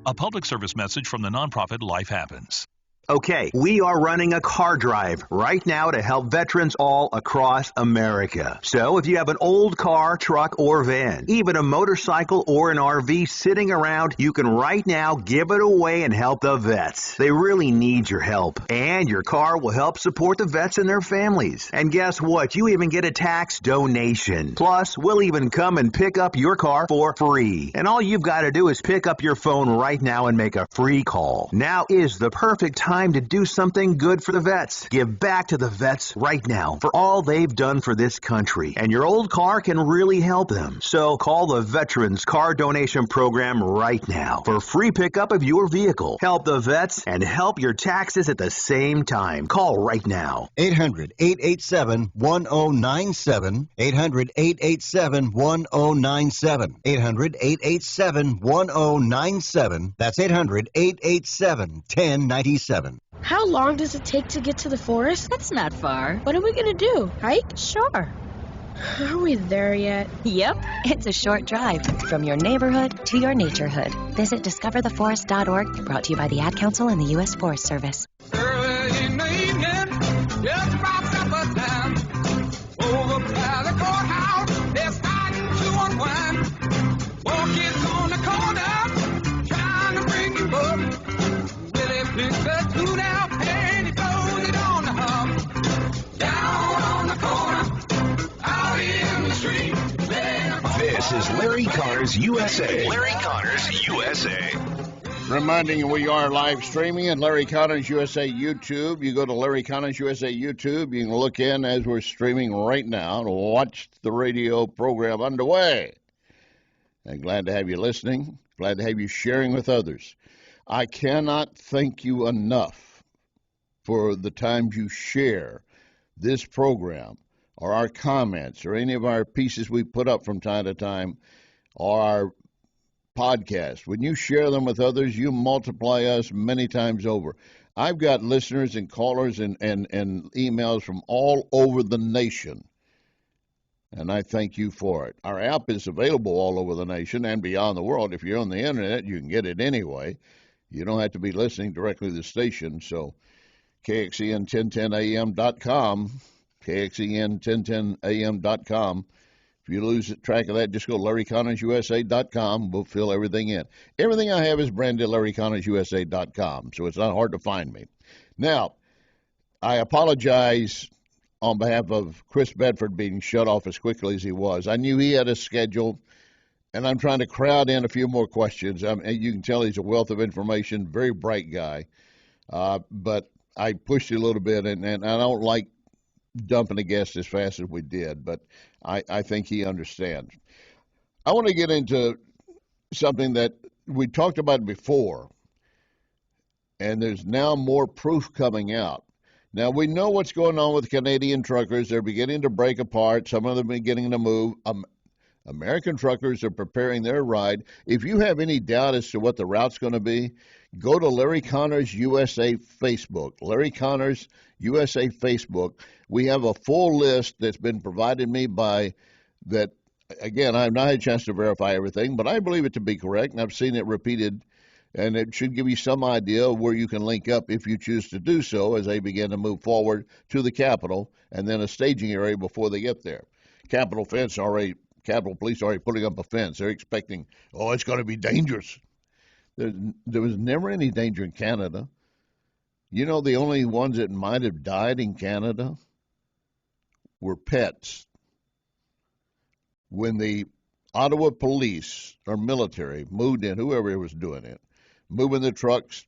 A public service message from the nonprofit Life Happens. Okay, we are running a car drive right now to help veterans all across America. So if you have an old car, truck, or van, even a motorcycle or an RV sitting around, you can right now give it away and help the vets. They really need your help. And your car will help support the vets and their families. And guess what? You even get a tax donation. Plus, we'll even come and pick up your car for free. And all you've got to do is pick up your phone right now and make a free call. Now is the perfect time to do something good for the vets. Give back to the vets right now for all they've done for this country. And your old car can really help them. So call the Veterans Car Donation Program right now for free pickup of your vehicle. Help the vets and help your taxes at the same time. Call right now. 800-887-1097. 800-887-1097. 800-887-1097. That's 800-887-1097. How long does it take to get to the forest? That's not far. What are we going to do? Hike? Sure. Are we there yet? Yep. It's a short drive from your neighborhood to your naturehood. Visit discovertheforest.org, brought to you by the Ad Council and the U.S. Forest Service. Early in the evening, just about supper time, over by the courthouse, they're starting to unwind. Walking on the corner, trying to bring you up. Willie picks a tune out and he throws it on the hub. Down on the corner, out in the street. This is Larry Connors USA. Larry Connors USA. Reminding you, we are live streaming at Larry Connors USA YouTube. You go to Larry Connors USA YouTube. You can look in as we're streaming right now to watch the radio program underway. And glad to have you listening. Glad to have you sharing with others. I cannot thank you enough for the times you share this program or our comments or any of our pieces we put up from time to time or our podcast. When you share them with others, you multiply us many times over. I've got listeners and callers and emails from all over the nation, and I thank you for it. Our app is available all over the nation and beyond the world. If you're on the internet, you can get it anyway. You don't have to be listening directly to the station. So KXEN1010AM.com, KXEN1010AM.com. If you lose track of that, just go to LarryConnersUSA.com. We'll fill everything in. Everything I have is branded LarryConnersUSA.com, so it's not hard to find me. Now, I apologize on behalf of Chris Bedford being shut off as quickly as he was. I knew he had a schedule, And I'm trying to crowd in a few more questions. You can tell he's a wealth of information, very bright guy. But I pushed you a little bit, and I don't like dumping a guest as fast as we did, but I think he understands. I want to get into something that we talked about before, and there's now more proof coming out. Now, we know what's going on with Canadian truckers. They're beginning to break apart. Some of them are beginning to move. American truckers are preparing their ride. If you have any doubt as to what the route's going to be, go to Larry Connors USA Facebook. Larry Connors USA Facebook. We have a full list that's been provided me by that. Again, I've not had a chance to verify everything, but I believe it to be correct, and I've seen it repeated, and it should give you some idea of where you can link up if you choose to do so as they begin to move forward to the Capitol and then a staging area before they get there. Capitol Police already putting up a fence. They're expecting, it's going to be dangerous. There was never any danger in Canada. You know, the only ones that might have died in Canada were pets. When the Ottawa police or military moved in, whoever was doing it, moving the trucks,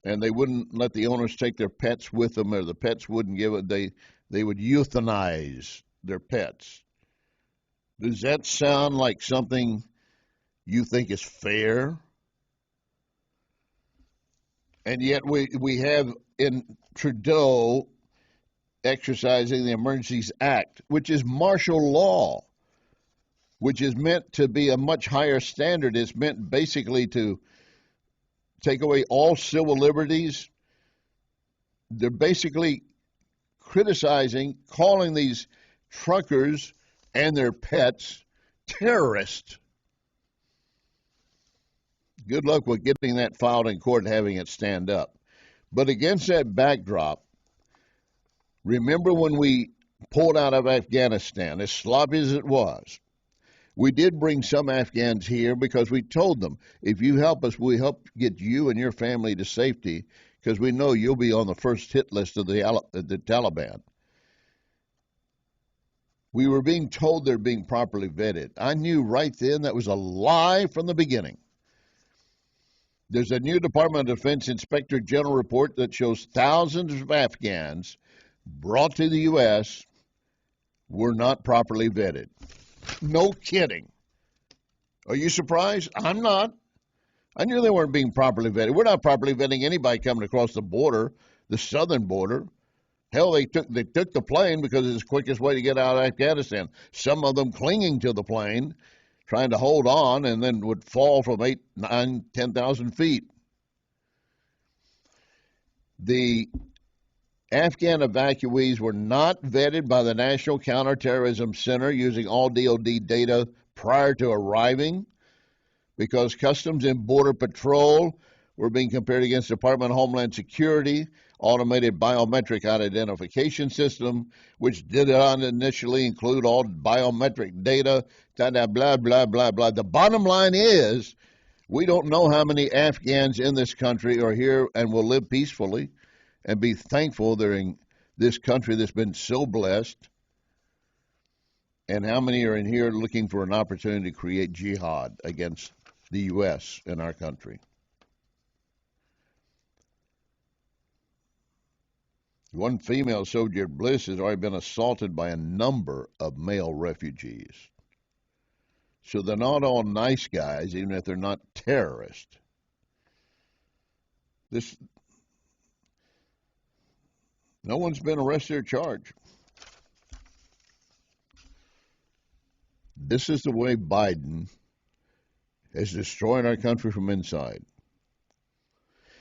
and they wouldn't let the owners take their pets with them, or the pets wouldn't give it, they would euthanize their pets. Does that sound like something you think is fair? And yet we have in Trudeau exercising the Emergencies Act, which is martial law, which is meant to be a much higher standard. It's meant basically to take away all civil liberties. They're basically criticizing, calling these truckers and their pets terrorists. Good luck with getting that filed in court and having it stand up. But against that backdrop, remember when we pulled out of Afghanistan, as sloppy as it was, we did bring some Afghans here because we told them, if you help us, we help get you and your family to safety because we know you'll be on the first hit list of the Taliban. We were being told they're being properly vetted. I knew right then that was a lie from the beginning. There's a new Department of Defense Inspector General report that shows thousands of Afghans brought to the U.S. were not properly vetted. No kidding. Are you surprised? I'm not. I knew they weren't being properly vetted. We're not properly vetting anybody coming across the border, the southern border. Hell, they took the plane because it's the quickest way to get out of Afghanistan. Some of them clinging to the plane, trying to hold on, and then would fall from 8, 9, 10,000 feet. The Afghan evacuees were not vetted by the National Counterterrorism Center using all DOD data prior to arriving because Customs and Border Patrol were being compared against Department of Homeland Security, automated biometric identification system, which did not initially include all biometric data, blah, blah, blah, blah. The bottom line is we don't know how many Afghans in this country are here and will live peacefully and be thankful they're in this country that's been so blessed, and how many are in here looking for an opportunity to create jihad against the U.S. and our country. One female soldier, Bliss, has already been assaulted by a number of male refugees. So they're not all nice guys, even if they're not terrorists. No one's been arrested or charged. This is the way Biden is destroying our country from inside.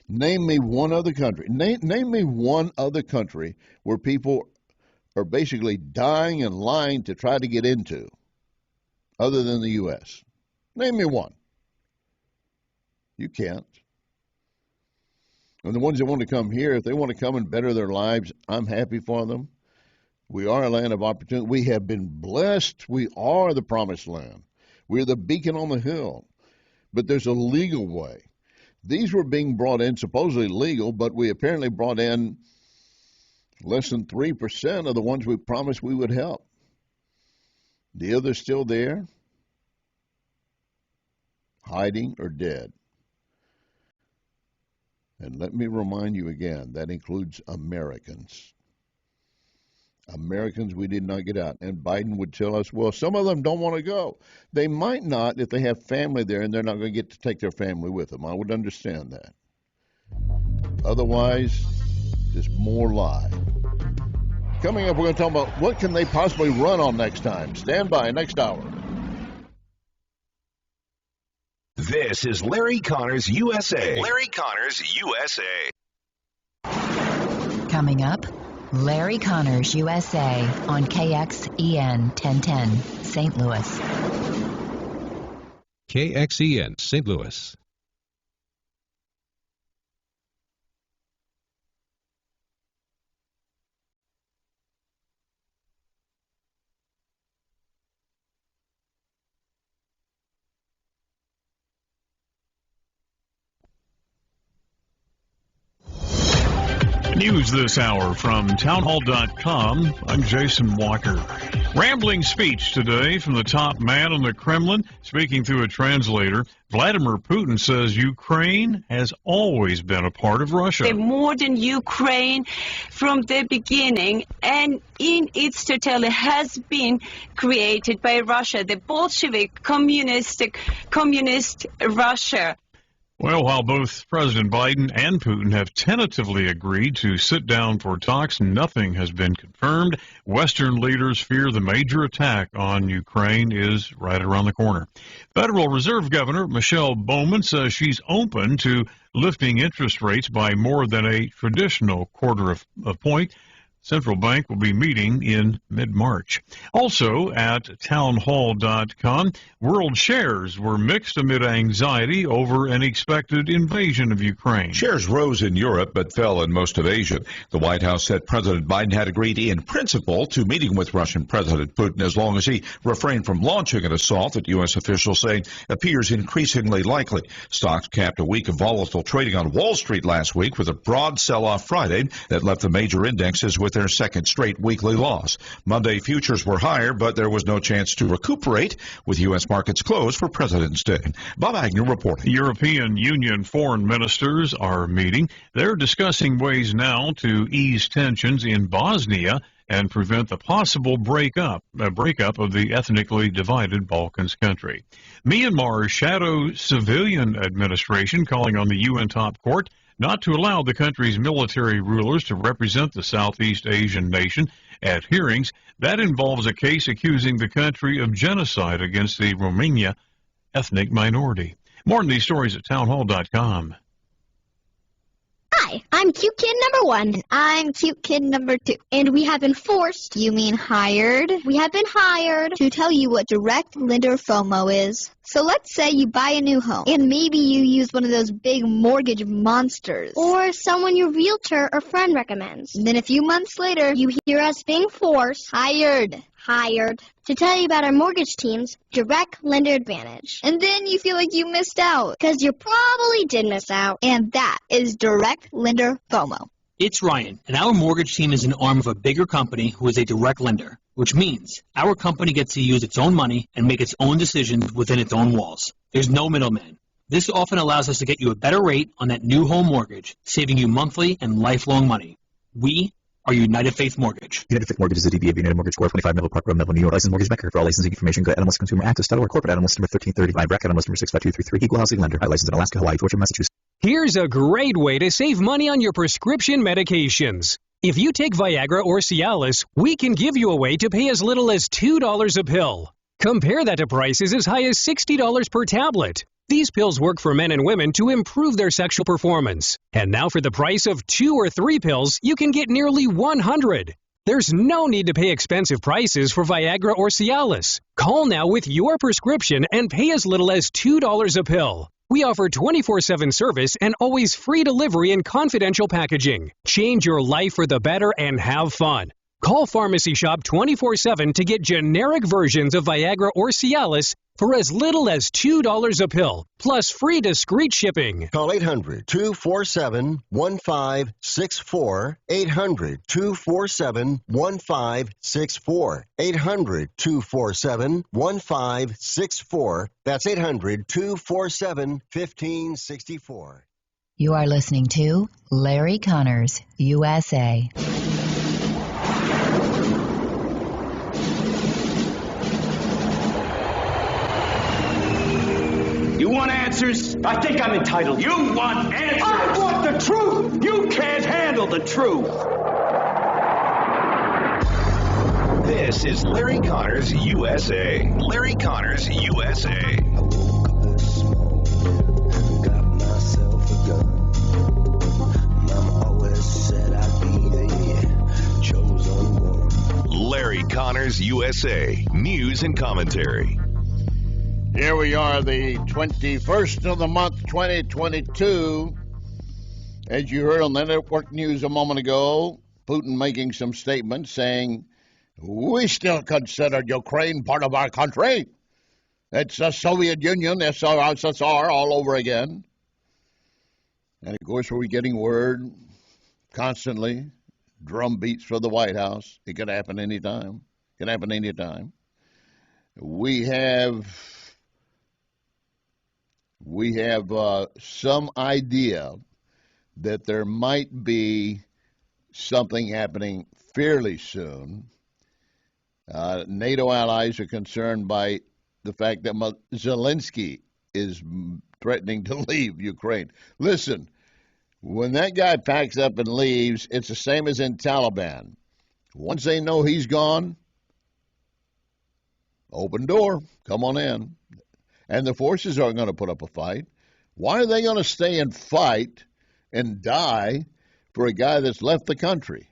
Name me one other country. Name me one other country where people are basically dying and lying to try to get into, other than the U.S. Name me one. You can't. And the ones that want to come here, if they want to come and better their lives, I'm happy for them. We are a land of opportunity. We have been blessed. We are the promised land. We're the beacon on the hill. But there's a legal way. These were being brought in, supposedly legal, but we apparently brought in less than 3% of the ones we promised we would help. The others still there. hiding or dead. And let me remind you again, that includes Americans. Americans we did not get out. And Biden would tell us, well, some of them don't want to go. They might not if they have family there and they're not going to get to take their family with them. I would understand that. Otherwise, just more lie. Coming up, we're going to talk about what can they possibly run on next time. Stand by, next hour. This is Larry Connors USA. Larry Connors USA. Coming up, Larry Connors USA on KXEN 1010, St. Louis. KXEN St. Louis. News this hour from townhall.com. I'm Jason Walker. Rambling speech today from the top man in the Kremlin, speaking through a translator. Vladimir Putin says Ukraine has always been a part of Russia. The modern Ukraine from the beginning and in its totality has been created by Russia, the Bolshevik communist Russia. Well, while both President Biden and Putin have tentatively agreed to sit down for talks, nothing has been confirmed. Western leaders fear the major attack on Ukraine is right around the corner. Federal Reserve Governor Michelle Bowman says she's open to lifting interest rates by more than a traditional quarter of a point. Central Bank will be meeting in mid-March. Also at townhall.com, world shares were mixed amid anxiety over an expected invasion of Ukraine. Shares rose in Europe but fell in most of Asia. The White House said President Biden had agreed in principle to meeting with Russian President Putin as long as he refrained from launching an assault that U.S. officials say appears increasingly likely. Stocks capped a week of volatile trading on Wall Street last week with a broad sell-off Friday that left the major indexes with their second straight weekly loss. Monday futures were higher, but there was no chance to recuperate with U.S. markets closed for President's Day. Bob Agnew reporting. European Union foreign ministers are meeting. They're discussing ways now to ease tensions in Bosnia and prevent the possible breakup of the ethnically divided Balkans country. Myanmar's shadow civilian administration calling on the UN top court not to allow the country's military rulers to represent the Southeast Asian nation at hearings. That involves a case accusing the country of genocide against the Rohingya ethnic minority. More on these stories at townhall.com. Hi, I'm cute kid number 1. And I'm cute kid number 2. And we have been forced, you mean hired? We have been hired to tell you what direct lender FOMO is. So let's say you buy a new home, and maybe you use one of those big mortgage monsters. Or someone your realtor or friend recommends. And then a few months later, you hear us being forced, hired to tell you about our mortgage team's Direct Lender Advantage. And then you feel like you missed out. Because you probably did miss out. And that is direct lender FOMO. It's Ryan, and our mortgage team is an arm of a bigger company who is a direct lender, which means our company gets to use its own money and make its own decisions within its own walls. There's no middleman. This often allows us to get you a better rate on that new home mortgage, saving you monthly and lifelong money. We are United Faith Mortgage. United Faith Mortgage is a DBA of United Mortgage Corp. 25 Melville Park Road, Melville, New York. Licensed mortgage banker. For all licensing information, go to NMLSConsumerAccess.org. Corporate NMLS number 1335. Bracket NMLS number 65233. Equal housing lender. Licensed in Alaska, Hawaii, Georgia, Massachusetts. Here's a great way to save money on your prescription medications. If you take Viagra or Cialis, we can give you a way to pay as little as $2 a pill. Compare that to prices as high as $60 per tablet. These pills work for men and women to improve their sexual performance. And now for the price of 2 or 3 pills, you can get nearly 100. There's no need to pay expensive prices for Viagra or Cialis. Call now with your prescription and pay as little as $2 a pill. We offer 24/7 service and always free delivery and confidential packaging. Change your life for the better and have fun. Call Pharmacy Shop 24/7 to get generic versions of Viagra or Cialis for as little as $2 a pill, plus free discreet shipping. Call 800-247-1564. 800-247-1564. 800-247-1564. That's 800-247-1564. You are listening to Larry Connors, USA. You want answers? I think I'm entitled. You want answers? I want the truth! You can't handle the truth! This is Larry Connors USA. Larry Connors USA. Larry Connors USA. News and commentary. Here we are, the 21st of the month, 2022. As you heard on the network news a moment ago, Putin making some statements saying, we still consider Ukraine part of our country. It's the Soviet Union, SSR, all over again. And, of course, we're getting word constantly, drum beats for the White House. It could happen anytime. It could happen anytime. We have some idea that there might be something happening fairly soon. NATO allies are concerned by the fact that Zelensky is threatening to leave Ukraine. Listen, when that guy packs up and leaves, it's the same as in Taliban. Once they know he's gone, open door, come on in. And the forces aren't going to put up a fight. Why are they going to stay and fight and die for a guy that's left the country?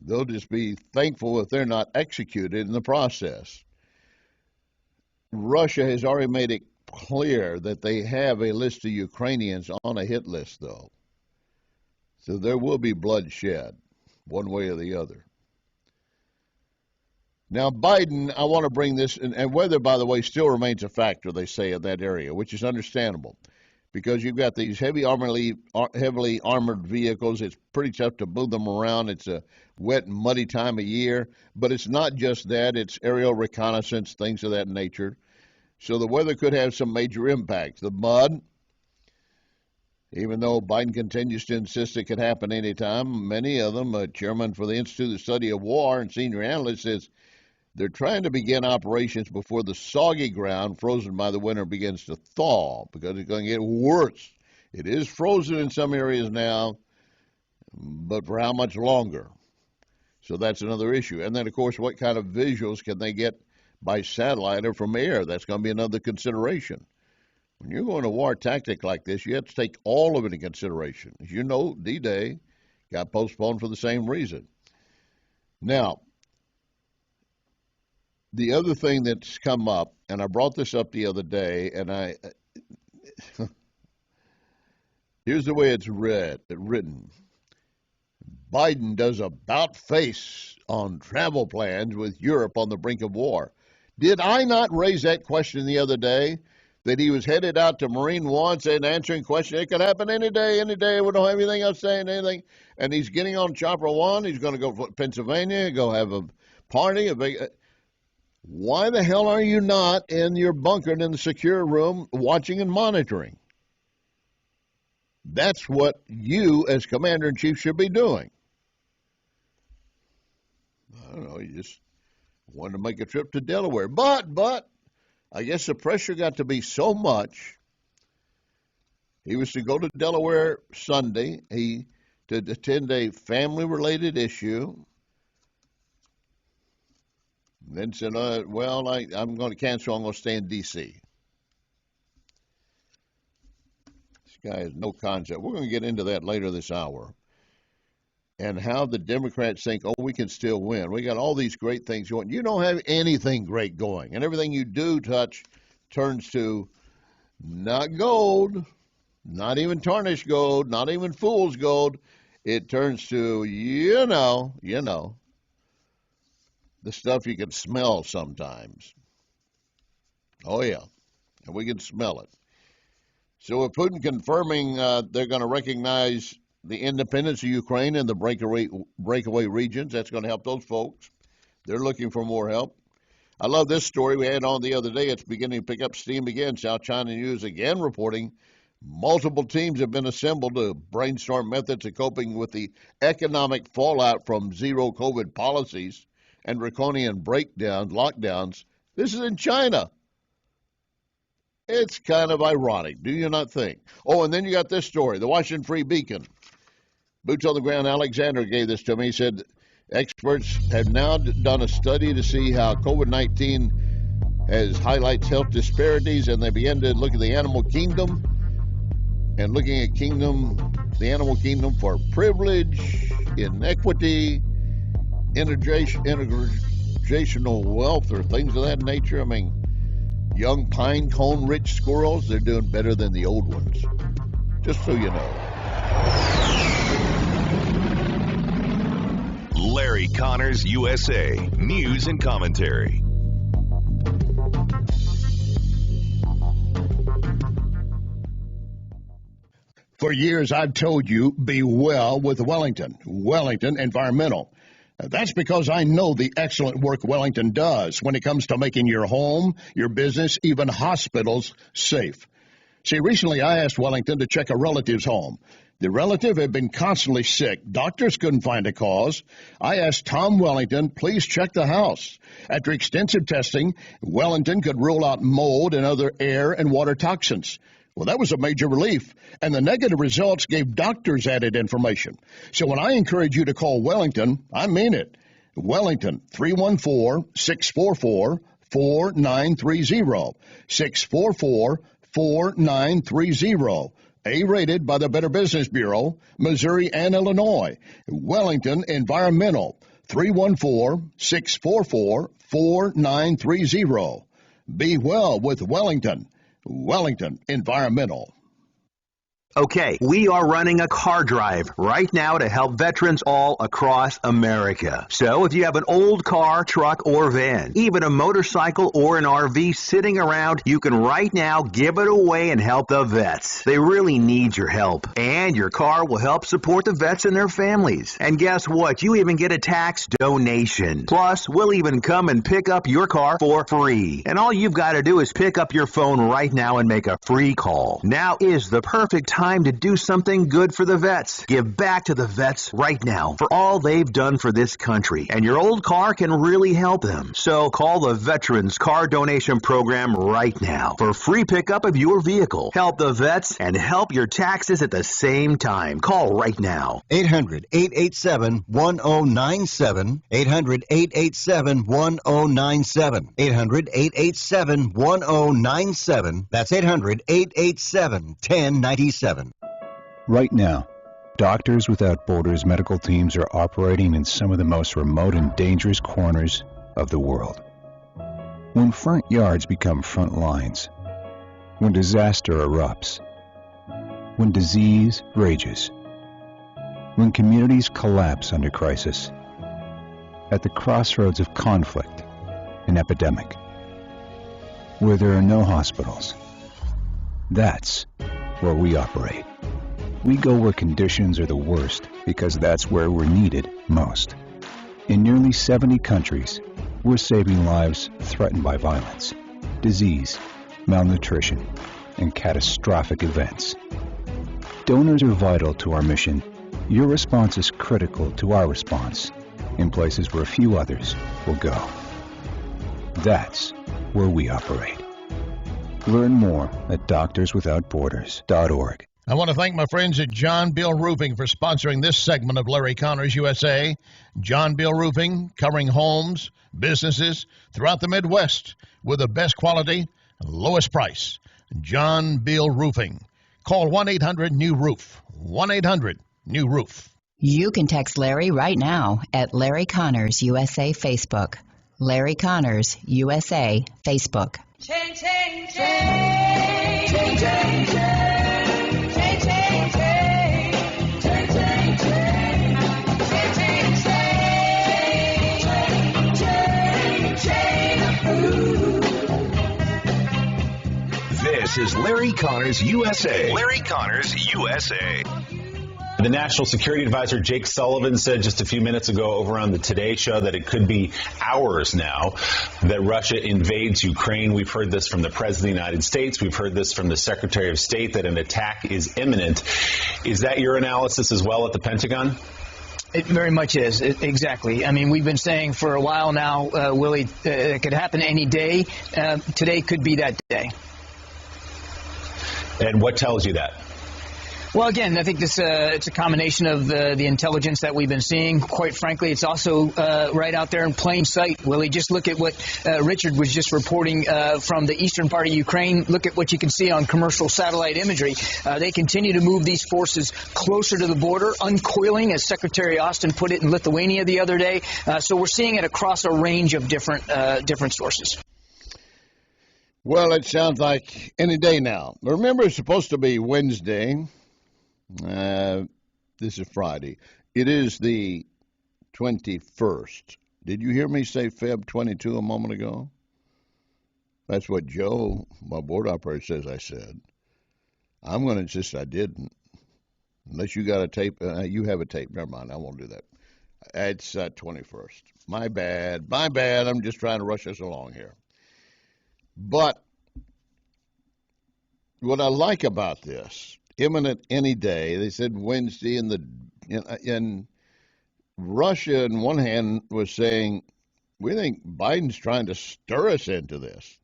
They'll just be thankful if they're not executed in the process. Russia has already made it clear that they have a list of Ukrainians on a hit list, though. So there will be bloodshed, one way or the other. Now, Biden, I want to bring this, and weather, by the way, still remains a factor, they say, in that area, which is understandable, because you've got these heavily armored vehicles. It's pretty tough to move them around. It's a wet and muddy time of year, but it's not just that. It's aerial reconnaissance, things of that nature. So the weather could have some major impacts. The mud, even though Biden continues to insist it could happen anytime, many of them, chairman for the Institute of the Study of War and senior analyst, says they're trying to begin operations before the soggy ground frozen by the winter begins to thaw, because it's going to get worse. It is frozen in some areas now, but for how much longer? So that's another issue. And then, of course, what kind of visuals can they get by satellite or from air? That's going to be another consideration. When you're going to war tactic like this, you have to take all of it into consideration. As you know, D-Day got postponed for the same reason. Now, the other thing that's come up, and I brought this up the other day, and here's the way it's written. Biden does about face on travel plans with Europe on the brink of war. Did I not raise that question the other day, that he was headed out to Marine One and answering questions? It could happen any day. We don't have anything else saying anything. And he's getting on Chopper One. He's going to go to Pennsylvania, go have a party. Why the hell are you not in your bunker in the secure room watching and monitoring? That's what you, as Commander-in-Chief, should be doing. I don't know, you just wanted to make a trip to Delaware. But, I guess the pressure got to be so much. He was to go to Delaware Sunday. He to attend a family-related issue. Then said, I'm going to cancel. I'm going to stay in D.C. This guy has no concept. We're going to get into that later this hour. And how the Democrats think, we can still win. We got all these great things going. You don't have anything great going. And everything you do touch turns to not gold, not even tarnished gold, not even fool's gold. it turns to, you know, the stuff you can smell sometimes. Oh, yeah, and we can smell it. So with Putin confirming they're going to recognize the independence of Ukraine and the breakaway regions, that's going to help those folks. They're looking for more help. I love this story we had on the other day. It's beginning to pick up steam again. South China News again reporting multiple teams have been assembled to brainstorm methods of coping with the economic fallout from zero COVID policies and draconian lockdowns. This is in China. It's kind of ironic, do you not think? Oh, and then you got this story, the Washington Free Beacon. Boots on the ground, Alexander gave this to me. He said experts have now done a study to see how COVID-19 highlights health disparities, and they began to look at the animal kingdom and looking at the animal kingdom for privilege, inequity, intergenerational wealth, or things of that nature. I mean, young pine cone rich squirrels, they're doing better than the old ones. Just so you know. Larry Connors USA, news and commentary. For years, I've told you, be well with Wellington Environmental. That's because I know the excellent work Wellington does when it comes to making your home, your business, even hospitals safe. See, recently I asked Wellington to check a relative's home. The relative had been constantly sick. Doctors couldn't find a cause. I asked Tom Wellington, please check the house. After extensive testing, Wellington could rule out mold and other air and water toxins. Well, that was a major relief, and the negative results gave doctors added information. So when I encourage you to call Wellington, I mean it. Wellington, 314-644-4930, 644-4930. A-rated by the Better Business Bureau, Missouri and Illinois. Wellington Environmental, 314-644-4930. Be well with Wellington Environmental. Okay, we are running a car drive right now to help veterans all across America. So if you have an old car, truck, or van, even a motorcycle or an RV sitting around, you can right now give it away and help the vets. They really need your help. And your car will help support the vets and their families. And guess what? You even get a tax donation. Plus, we'll even come and pick up your car for free. And all you've got to do is pick up your phone right now and make a free call. Now is the perfect time to do something good for the vets. Give back to the vets right now for all they've done for this country. And your old car can really help them. So call the Veterans Car Donation Program right now for free pickup of your vehicle. Help the vets and help your taxes at the same time. Call right now. 800-887-1097. 800-887-1097. 800-887-1097. That's 800-887-1097. Right now, Doctors Without Borders medical teams are operating in some of the most remote and dangerous corners of the world. When front yards become front lines, when disaster erupts, when disease rages, when communities collapse under crisis, at the crossroads of conflict and epidemic, where there are no hospitals, that's where we operate. We go where conditions are the worst because that's where we're needed most. In nearly 70 countries, we're saving lives threatened by violence, disease, malnutrition, and catastrophic events. Donors are vital to our mission. Your response is critical to our response in places where few others will go. That's where we operate. Learn more at doctorswithoutborders.org. I want to thank my friends at John Bill Roofing for sponsoring this segment of Larry Connors USA. John Bill Roofing, covering homes, businesses throughout the Midwest with the best quality and lowest price. John Bill Roofing. Call 1-800-NEW-ROOF. 1-800-NEW-ROOF. You can text Larry right now at Larry Connors USA Facebook. Larry Connors USA Facebook. Change, change, change, change, change, change, change, change, change, change, change. is Larry Connors USA. Larry Connors USA. The National Security Advisor Jake Sullivan said just a few minutes ago over on the Today Show that it could be hours now that Russia invades Ukraine. We've heard this from the President of the United States. We've heard this from the Secretary of State that an attack is imminent. Is that your analysis as well at the Pentagon? It very much is. Exactly. I mean, we've been saying for a while now, Willie, it could happen any day. Today could be that day. And what tells you that? Well, again, I think it's a combination of the intelligence that we've been seeing. Quite frankly, it's also right out there in plain sight, Willie. Just look at what Richard was just reporting from the eastern part of Ukraine. Look at what you can see on commercial satellite imagery. They continue to move these forces closer to the border, uncoiling, as Secretary Austin put it in Lithuania the other day. So we're seeing it across a range of different sources. Well, it sounds like any day now. Remember, it's supposed to be Wednesday. This is Friday. It is the 21st. Did you hear me say Feb 22 a moment ago? That's what Joe, my board operator, says I said. I'm going to insist I didn't. Unless you got a tape. You have a tape. Never mind. I won't do that. It's 21st. My bad. I'm just trying to rush us along here. But what I like about this, imminent any day. They said Wednesday, and Russia, on one hand, was saying, we think Biden's trying to stir us into this.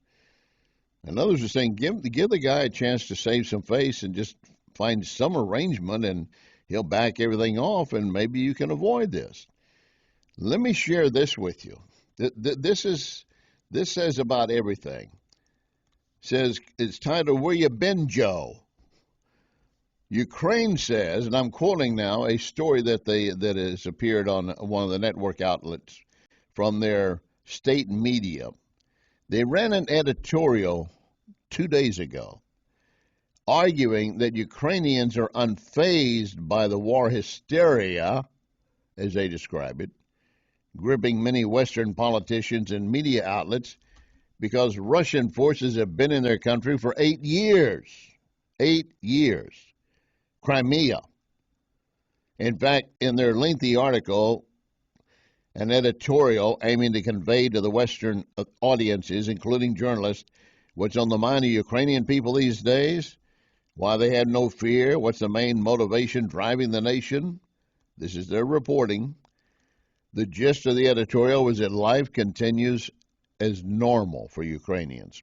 And others are saying, give the guy a chance to save some face and just find some arrangement, and he'll back everything off, and maybe you can avoid this. Let me share this with you. This says about everything. It says, it's titled, Where You Been, Joe? Ukraine says, and I'm quoting now a story that has appeared on one of the network outlets from their state media. They ran an editorial 2 days ago arguing that Ukrainians are unfazed by the war hysteria, as they describe it, gripping many Western politicians and media outlets because Russian forces have been in their country for 8 years. 8 years. Crimea. In fact, in their lengthy article, an editorial aiming to convey to the Western audiences, including journalists, what's on the mind of Ukrainian people these days, why they have no fear, what's the main motivation driving the nation. This is their reporting. The gist of the editorial was that life continues as normal for Ukrainians.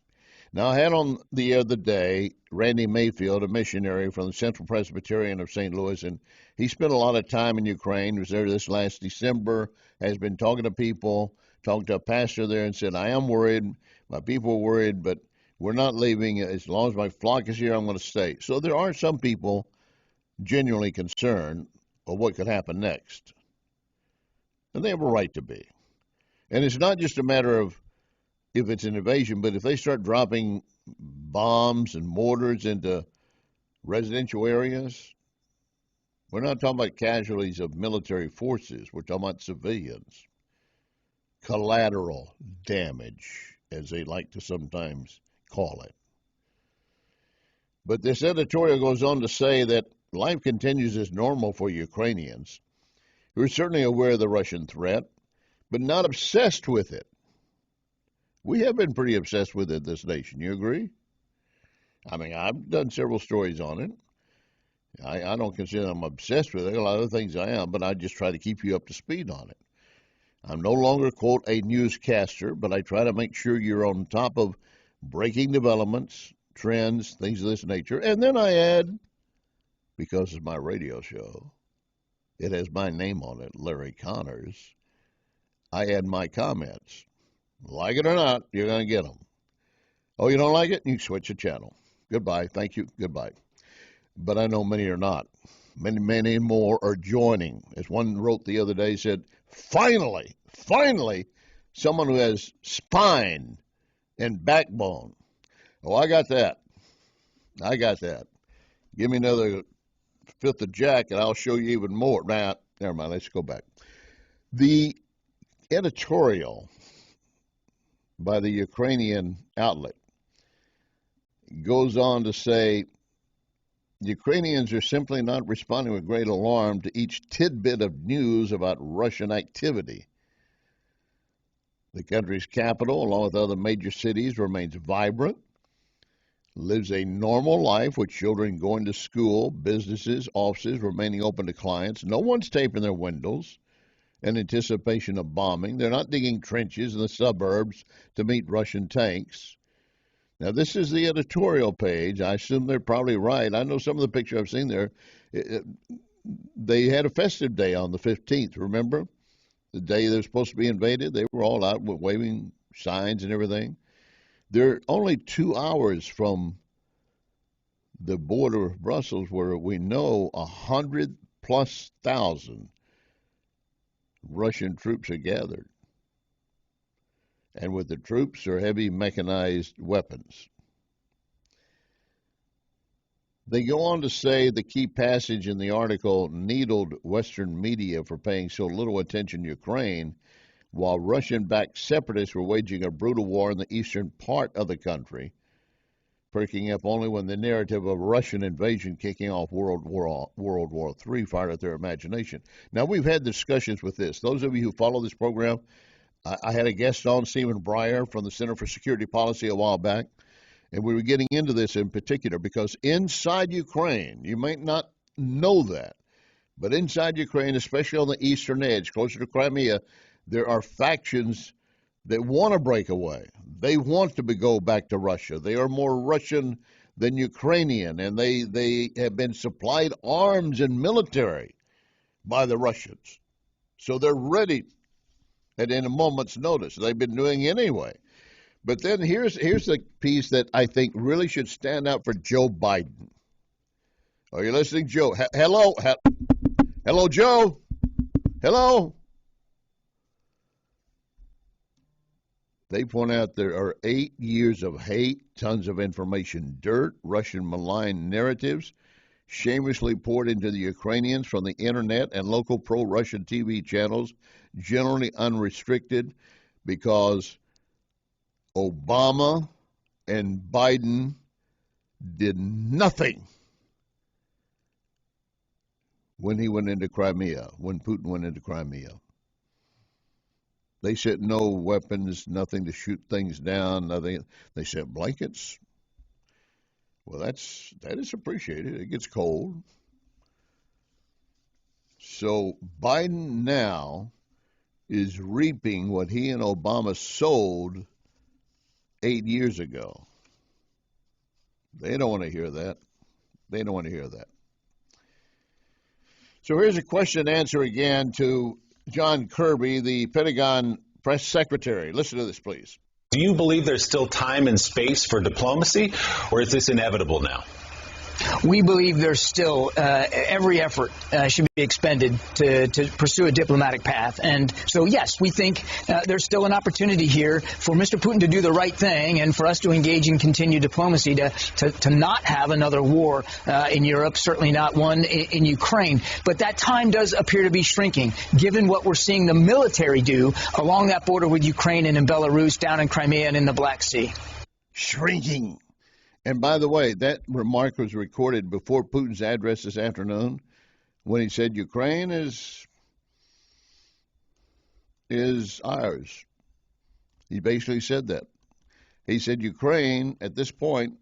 Now, I had on the other day Randy Mayfield, a missionary from the Central Presbyterian of St. Louis, and he spent a lot of time in Ukraine. He was there this last December, has been talking to people, talked to a pastor there and said, I am worried, my people are worried, but we're not leaving. As long as my flock is here, I'm going to stay. So there are some people genuinely concerned of what could happen next. And they have a right to be. And it's not just a matter of if it's an invasion, but if they start dropping bombs and mortars into residential areas, we're not talking about casualties of military forces. We're talking about civilians. Collateral damage, as they like to sometimes call it. But this editorial goes on to say that life continues as normal for Ukrainians, who are certainly aware of the Russian threat, but not obsessed with it. We have been pretty obsessed with it, this nation. You agree? I mean, I've done several stories on it. I don't consider I'm obsessed with it. A lot of things I am, but I just try to keep you up to speed on it. I'm no longer, quote, a newscaster, but I try to make sure you're on top of breaking developments, trends, things of this nature. And then I add, because it's my radio show, it has my name on it, Larry Connors, I add my comments. Like it or not, you're going to get them. Oh, you don't like it? You switch the channel. Goodbye. Thank you. Goodbye. But I know many are not. Many more are joining. As one wrote the other day, said, finally, someone who has spine and backbone. Oh, I got that. Give me another fifth of Jack, and I'll show you even more. Nah, never mind. Let's go back. The editorial by the Ukrainian outlet goes on to say, Ukrainians are simply not responding with great alarm to each tidbit of news about Russian activity. The country's capital, along with other major cities, remains vibrant, lives a normal life with children going to school, businesses, offices remaining open to clients. No one's taping their windows in anticipation of bombing. They're not digging trenches in the suburbs to meet Russian tanks. Now, this is the editorial page. I assume they're probably right. I know some of the pictures I've seen there. They had a festive day on the 15th, remember? The day they were supposed to be invaded. They were all out waving signs and everything. They're only 2 hours from the border of Brussels, where we know 100,000+ Russian troops are gathered. And with the troops are heavy mechanized weapons. They go on to say the key passage in the article needled Western media for paying so little attention to Ukraine, while Russian-backed separatists were waging a brutal war in the eastern part of the country, perking up only when the narrative of Russian invasion kicking off World War III fired at their imagination. Now, we've had discussions with this. Those of you who follow this program, I had a guest on, Stephen Breyer from the Center for Security Policy a while back, and we were getting into this in particular because inside Ukraine, you might not know that, but inside Ukraine, especially on the eastern edge, closer to Crimea, there are factions that want to break away. They want to go back to Russia. They are more Russian than Ukrainian, and they have been supplied arms and military by the Russians. So they're ready at in a moment's notice. They've been doing anyway. But then here's the piece that I think really should stand out for Joe Biden. Are you listening, Joe? Hello, Joe. Hello. They point out there are 8 years of hate, tons of information dirt, Russian malign narratives, shamelessly poured into the Ukrainians from the internet and local pro-Russian TV channels, generally unrestricted, because Obama and Biden did nothing when he went into Crimea, when Putin went into Crimea. They sent no weapons, nothing to shoot things down, nothing. They sent blankets. Well, that is appreciated. It gets cold. So Biden now is reaping what he and Obama sowed 8 years ago. They don't want to hear that. They don't want to hear that. So here's a question and answer again to John Kirby, the Pentagon press secretary. Listen to this, please. Do you believe there's still time and space for diplomacy, or is this inevitable now? We believe there's still every effort should be expended to pursue a diplomatic path. And so, yes, we think there's still an opportunity here for Mr. Putin to do the right thing and for us to engage in continued diplomacy to not have another war in Europe, certainly not one in Ukraine. But that time does appear to be shrinking, given what we're seeing the military do along that border with Ukraine and in Belarus, down in Crimea and in the Black Sea. Shrinking. And by the way, that remark was recorded before Putin's address this afternoon when he said Ukraine is ours. He basically said that. He said Ukraine, at this point,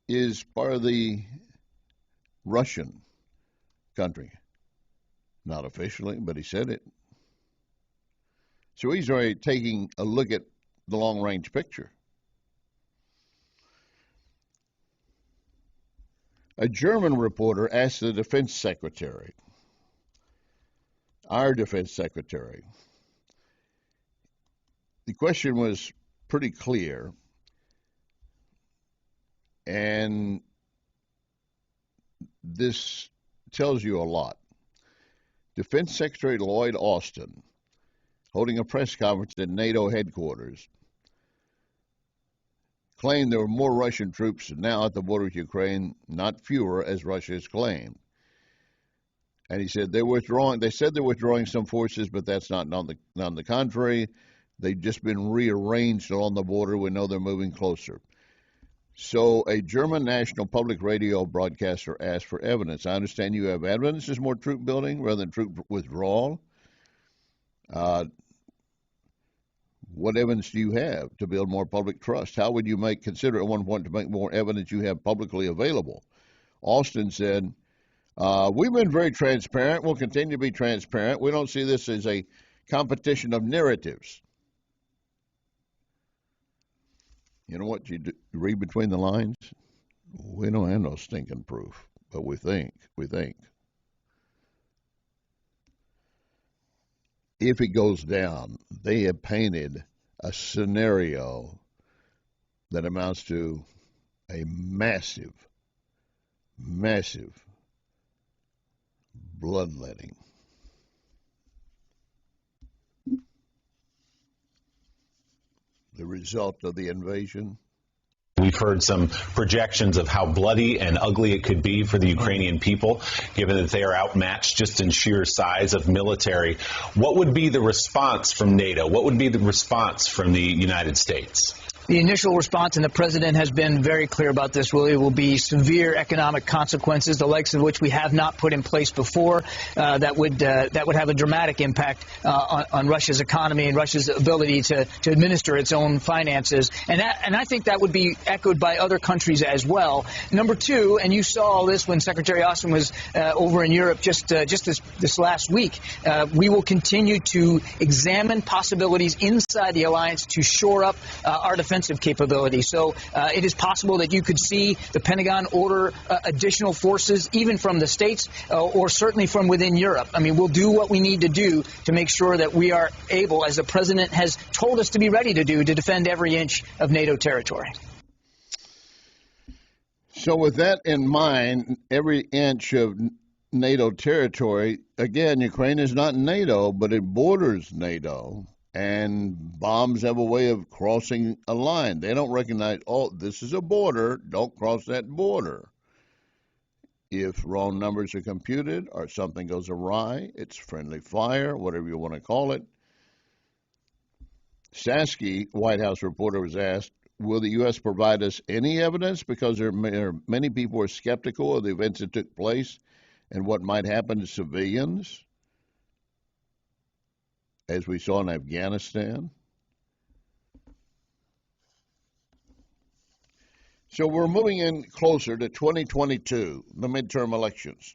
is part of the Russian country. Not officially, but he said it. So he's already taking a look at the long-range picture. A German reporter asked the defense secretary, our defense secretary. The question was pretty clear, and this tells you a lot. Defense Secretary Lloyd Austin, holding a press conference at NATO headquarters, claimed there were more Russian troops now at the border with Ukraine, not fewer, as Russia has claimed. And he said they're withdrawing. They said they're withdrawing some forces, but that's not on the contrary. They've just been rearranged along the border. We know they're moving closer. So a German national public radio broadcaster asked for evidence. I understand you have evidence is more troop building rather than troop withdrawal. What evidence do you have to build more public trust? How would you consider at one point to make more evidence you have publicly available? Austin said, we've been very transparent. We'll continue to be transparent. We don't see this as a competition of narratives. You know what you read between the lines? We don't have no stinking proof, but we think. If it goes down, they have painted a scenario that amounts to a massive bloodletting. The result of the invasion. We've heard some projections of how bloody and ugly it could be for the Ukrainian people, given that they are outmatched just in sheer size of military. What would be the response from NATO? What would be the response from the United States? The initial response, and the president has been very clear about this, Willie, will be severe economic consequences, the likes of which we have not put in place before, that would have a dramatic impact on Russia's economy and Russia's ability to administer its own finances. And I think that would be echoed by other countries as well. Number two, and you saw all this when Secretary Austin was over in Europe just this last week, we will continue to examine possibilities inside the alliance to shore up our defensive capability. So it is possible that you could see the Pentagon order additional forces, even from the States or certainly from within Europe. I mean, we'll do what we need to do to make sure that we are able, as the president has told us to be ready to do, to defend every inch of NATO territory. So with that in mind, every inch of NATO territory, again, Ukraine is not NATO, but it borders NATO. And bombs have a way of crossing a line. They don't recognize, oh, this is a border. Don't cross that border. If wrong numbers are computed or something goes awry, it's friendly fire, whatever you want to call it. Sasky, White House reporter, was asked, will the U.S. provide us any evidence? Because there are many people who are skeptical of the events that took place and what might happen to civilians, as we saw in Afghanistan. So we're moving in closer to 2022, the midterm elections.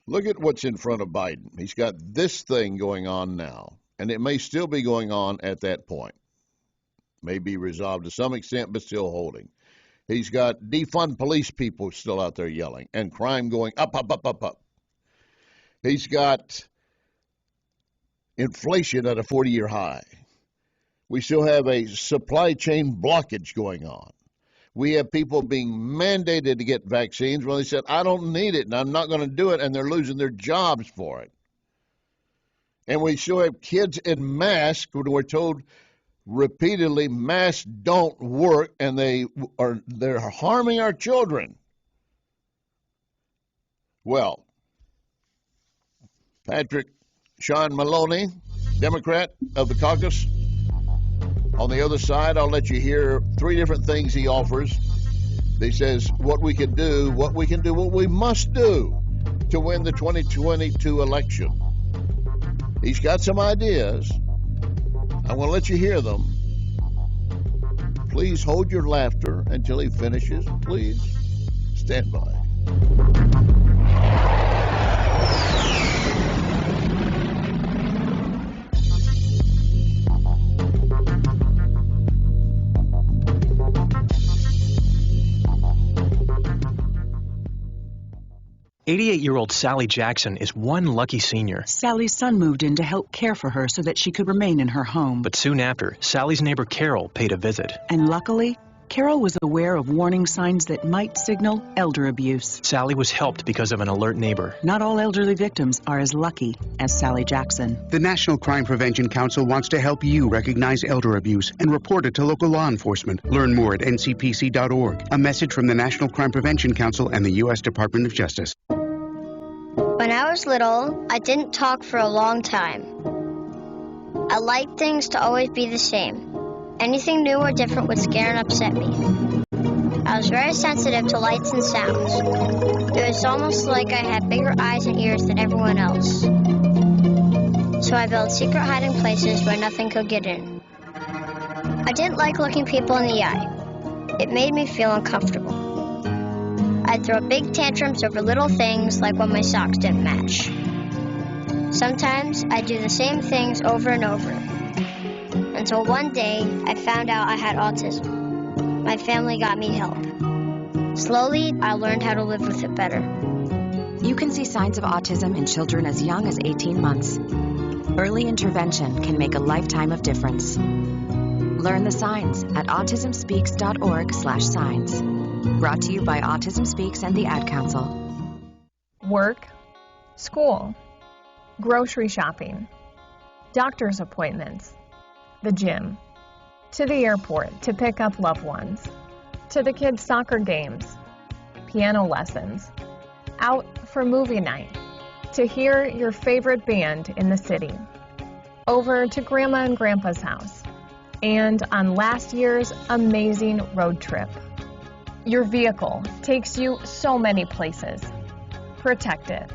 Look at what's in front of Biden. He's got this thing going on now, and it may still be going on at that point. May be resolved to some extent, but still holding. He's got defund police people still out there yelling, and crime going up. He's got inflation at a 40-year high. We still have a supply chain blockage going on. We have people being mandated to get vaccines when they said, I don't need it and I'm not going to do it, and they're losing their jobs for it. And we still have kids in masks when we're told repeatedly masks don't work and they're harming our children. Well, Sean Maloney, Democrat of the caucus. On the other side, I'll let you hear three different things he offers. He says what we must do to win the 2022 election. He's got some ideas. I want to let you hear them. Please hold your laughter until he finishes. Please stand by. 88-year-old Sally Jackson is one lucky senior. Sally's son moved in to help care for her so that she could remain in her home. But soon after, Sally's neighbor Carol paid a visit. And luckily, Carol was aware of warning signs that might signal elder abuse. Sally was helped because of an alert neighbor. Not all elderly victims are as lucky as Sally Jackson. The National Crime Prevention Council wants to help you recognize elder abuse and report it to local law enforcement. Learn more at ncpc.org. A message from the National Crime Prevention Council and the U.S. Department of Justice. When I was little, I didn't talk for a long time. I liked things to always be the same. Anything new or different would scare and upset me. I was very sensitive to lights and sounds. It was almost like I had bigger eyes and ears than everyone else. So I built secret hiding places where nothing could get in. I didn't like looking people in the eye. It made me feel uncomfortable. I'd throw big tantrums over little things like when my socks didn't match. Sometimes I'd do the same things over and over. Until one day, I found out I had autism. My family got me help. Slowly, I learned how to live with it better. You can see signs of autism in children as young as 18 months. Early intervention can make a lifetime of difference. Learn the signs at autismspeaks.org/signs. Brought to you by Autism Speaks and the Ad Council. Work, school, grocery shopping, doctor's appointments, the gym, to the airport to pick up loved ones, to the kids' soccer games, piano lessons, out for movie night, to hear your favorite band in the city, over to Grandma and Grandpa's house, and on last year's amazing road trip. Your vehicle takes you so many places. Protect it.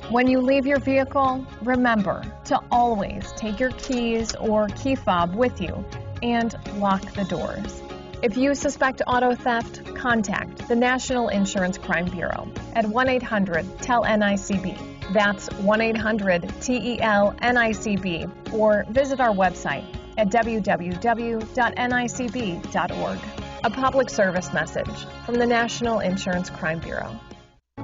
When you leave your vehicle, remember to always take your keys or key fob with you and lock the doors. If you suspect auto theft, contact the National Insurance Crime Bureau at 1-800-TEL-NICB. That's 1-800-TEL-NICB, or visit our website at www.nicb.org. A public service message from the National Insurance Crime Bureau.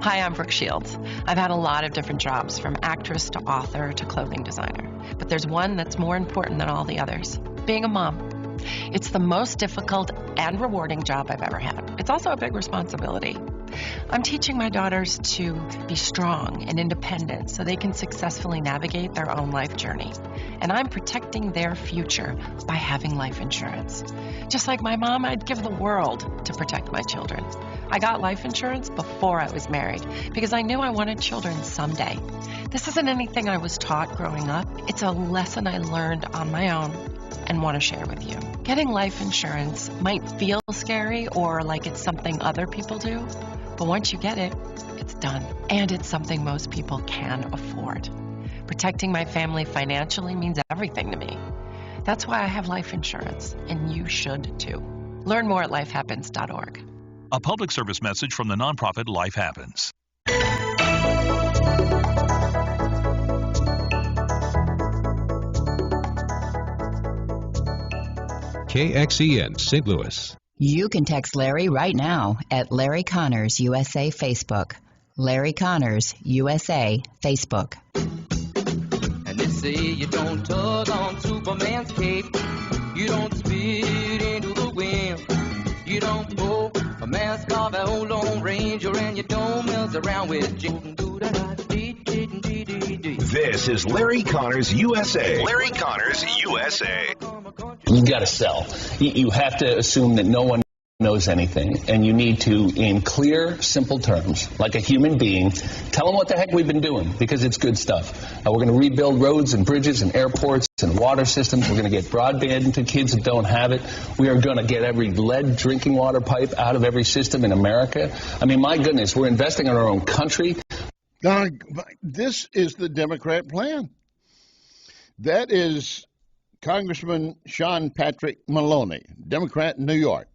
Hi, I'm Brooke Shields. I've had a lot of different jobs, from actress to author to clothing designer. But there's one that's more important than all the others: being a mom. It's the most difficult and rewarding job I've ever had. It's also a big responsibility. I'm teaching my daughters to be strong and independent so they can successfully navigate their own life journey. And I'm protecting their future by having life insurance. Just like my mom, I'd give the world to protect my children. I got life insurance before I was married because I knew I wanted children someday. This isn't anything I was taught growing up. It's a lesson I learned on my own and want to share with you. Getting life insurance might feel scary or like it's something other people do, but once you get it, it's done. And it's something most people can afford. Protecting my family financially means everything to me. That's why I have life insurance, and you should too. Learn more at lifehappens.org. A public service message from the nonprofit Life Happens. KXEN St. Louis. You can text Larry right now at LarryConnersUSA Facebook. Larry Connors USA Facebook. And they say you don't tug on Superman's cape. You don't spit into the wind. You don't pull a mask off an old Lone Ranger, and you don't mess around with Jim. This is Larry Connors USA. Larry Connors USA. You've got to sell. You have to assume that no one knows anything, and you need to, in clear, simple terms, like a human being, tell them what the heck we've been doing, because it's good stuff. We're going to rebuild roads and bridges and airports and water systems. We're going to get broadband into kids that don't have it. We are going to get every lead drinking water pipe out of every system in America. I mean, my goodness, we're investing in our own country. This is the Democrat plan. That is Congressman Sean Patrick Maloney, Democrat in New York.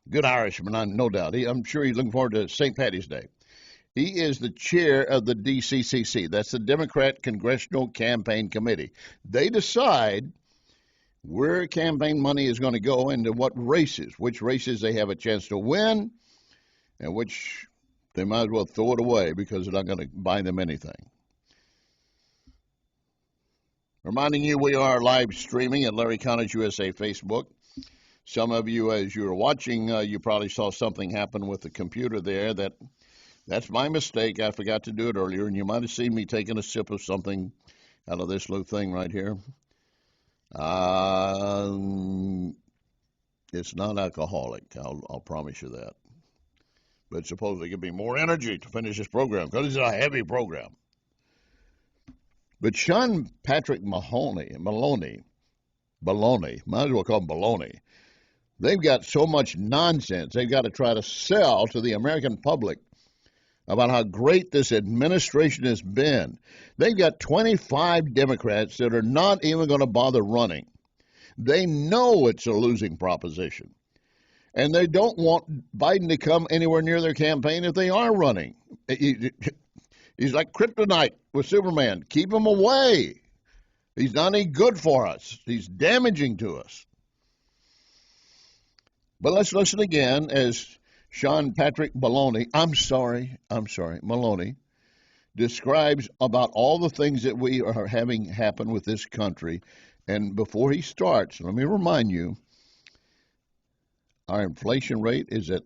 Good Irishman, no doubt. I'm sure he's looking forward to St. Paddy's Day. He is the chair of the DCCC. That's the Democrat Congressional Campaign Committee. They decide where campaign money is going to go into what races, which races they have a chance to win, and which they might as well throw it away because they're not going to buy them anything. Reminding you, we are live streaming at Larry Connors USA Facebook. Some of you, as you were watching, you probably saw something happen with the computer there. That's my mistake. I forgot to do it earlier, and you might have seen me taking a sip of something out of this little thing right here. It's not alcoholic. I'll promise you that. But supposedly give me more energy to finish this program because it's a heavy program. But Sean Patrick Maloney baloney. Might as well call them baloney. They've got so much nonsense they've got to try to sell to the American public about how great this administration has been. They've got 25 Democrats that are not even going to bother running. They know it's a losing proposition. And they don't want Biden to come anywhere near their campaign if they are running. He's like kryptonite with Superman. Keep him away. He's not any good for us. He's damaging to us. But let's listen again as Sean Patrick Maloney describes about all the things that we are having happen with this country. And before he starts, let me remind you, our inflation rate is at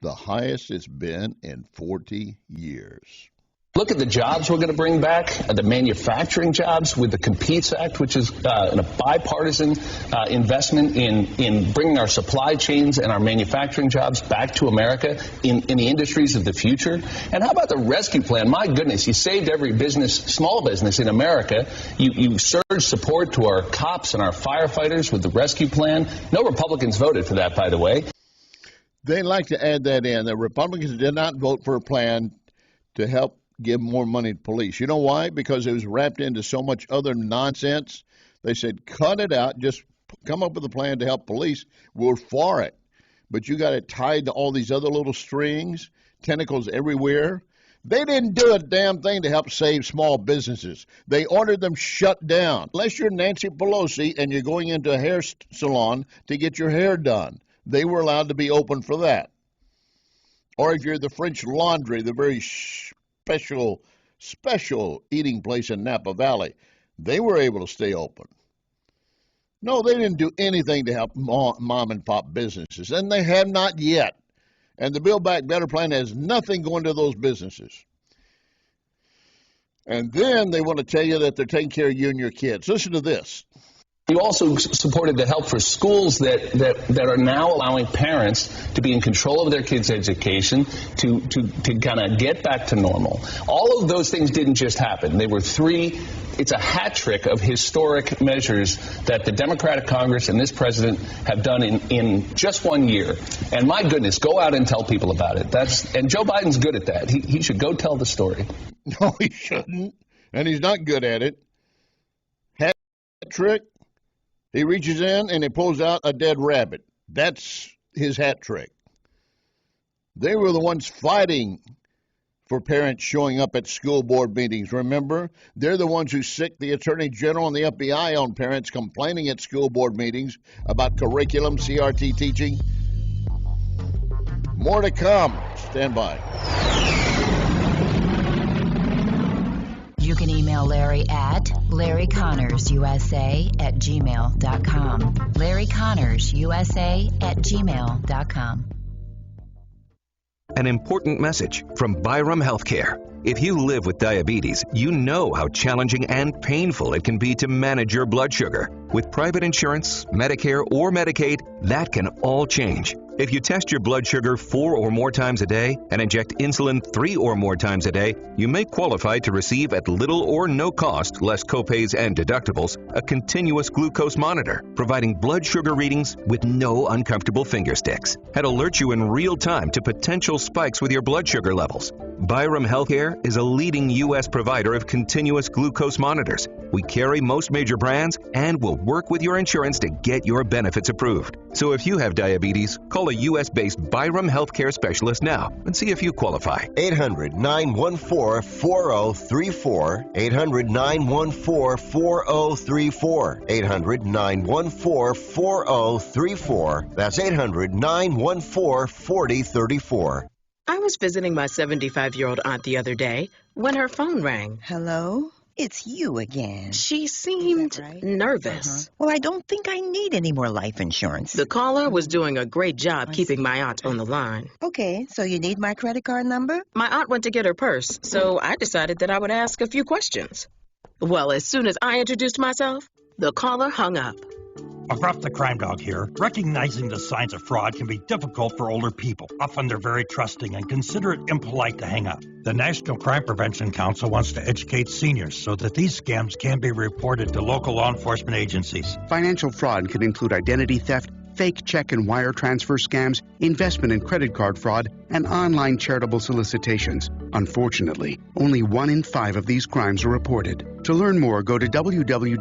the highest it's been in 40 years. Look at the jobs we're going to bring back, the manufacturing jobs with the Competes Act, which is a bipartisan investment in bringing our supply chains and our manufacturing jobs back to America in the industries of the future. And how about the rescue plan? My goodness, you saved every business, small business in America. You surged support to our cops and our firefighters with the rescue plan. No Republicans voted for that, by the way. They'd like to add that in. The Republicans did not vote for a plan to help give more money to police. You know why? Because it was wrapped into so much other nonsense. They said, cut it out. Just come up with a plan to help police. We're for it. But you got it tied to all these other little strings, tentacles everywhere. They didn't do a damn thing to help save small businesses. They ordered them shut down. Unless you're Nancy Pelosi and you're going into a hair salon to get your hair done, they were allowed to be open for that. Or if you're the French Laundry, the very special eating place in Napa Valley, they were able to stay open. No, they didn't do anything to help mom and pop businesses, and they have not yet. And the Build Back Better plan has nothing going to those businesses. And then they want to tell you that they're taking care of you and your kids. Listen to this. You also supported the help for schools that are now allowing parents to be in control of their kids' education, to kind of get back to normal. All of those things didn't just happen. They were it's a hat trick of historic measures that the Democratic Congress and this president have done in just 1 year. And my goodness, go out and tell people about it. And Joe Biden's good at that. He should go tell the story. No, he shouldn't. And he's not good at it. Hat trick. He reaches in and he pulls out a dead rabbit. That's his hat trick. They were the ones fighting for parents showing up at school board meetings, remember? They're the ones who sicked the Attorney General and the FBI on parents complaining at school board meetings about curriculum, CRT teaching. More to come. Stand by. You can email Larry at LarryConnersUSA@gmail.com. LarryConnersUSA@gmail.com. An important message from Byram Healthcare. If you live with diabetes, you know how challenging and painful it can be to manage your blood sugar. With private insurance, Medicare, or Medicaid, that can all change. If you test your blood sugar 4 or more times a day and inject insulin 3 or more times a day, you may qualify to receive at little or no cost, less copays and deductibles, a continuous glucose monitor, providing blood sugar readings with no uncomfortable finger sticks, and alert you in real time to potential spikes with your blood sugar levels. Byram Healthcare is a leading U.S. provider of continuous glucose monitors. We carry most major brands and will work with your insurance to get your benefits approved. So if you have diabetes, call a U.S.-based Byram Healthcare specialist now and see if you qualify. 800-914-4034. 800-914-4034. 800-914-4034. That's 800-914-4034. I was visiting my 75-year-old aunt the other day when her phone rang. Hello? It's you again. She seemed nervous. Well, I don't think I need any more life insurance. The caller was doing a great job keeping my aunt on the line. Okay, so you need my credit card number? My aunt went to get her purse, so I decided that I would ask a few questions. Well, as soon as I introduced myself, the caller hung up. Gruff the Crime Dog here. Recognizing the signs of fraud can be difficult for older people. Often they're very trusting and consider it impolite to hang up. The National Crime Prevention Council wants to educate seniors so that these scams can be reported to local law enforcement agencies. Financial fraud can include identity theft, fake check and wire transfer scams, investment and credit card fraud, and online charitable solicitations. Unfortunately, only 1 in 5 of these crimes are reported. To learn more, go to www.ncpc.org.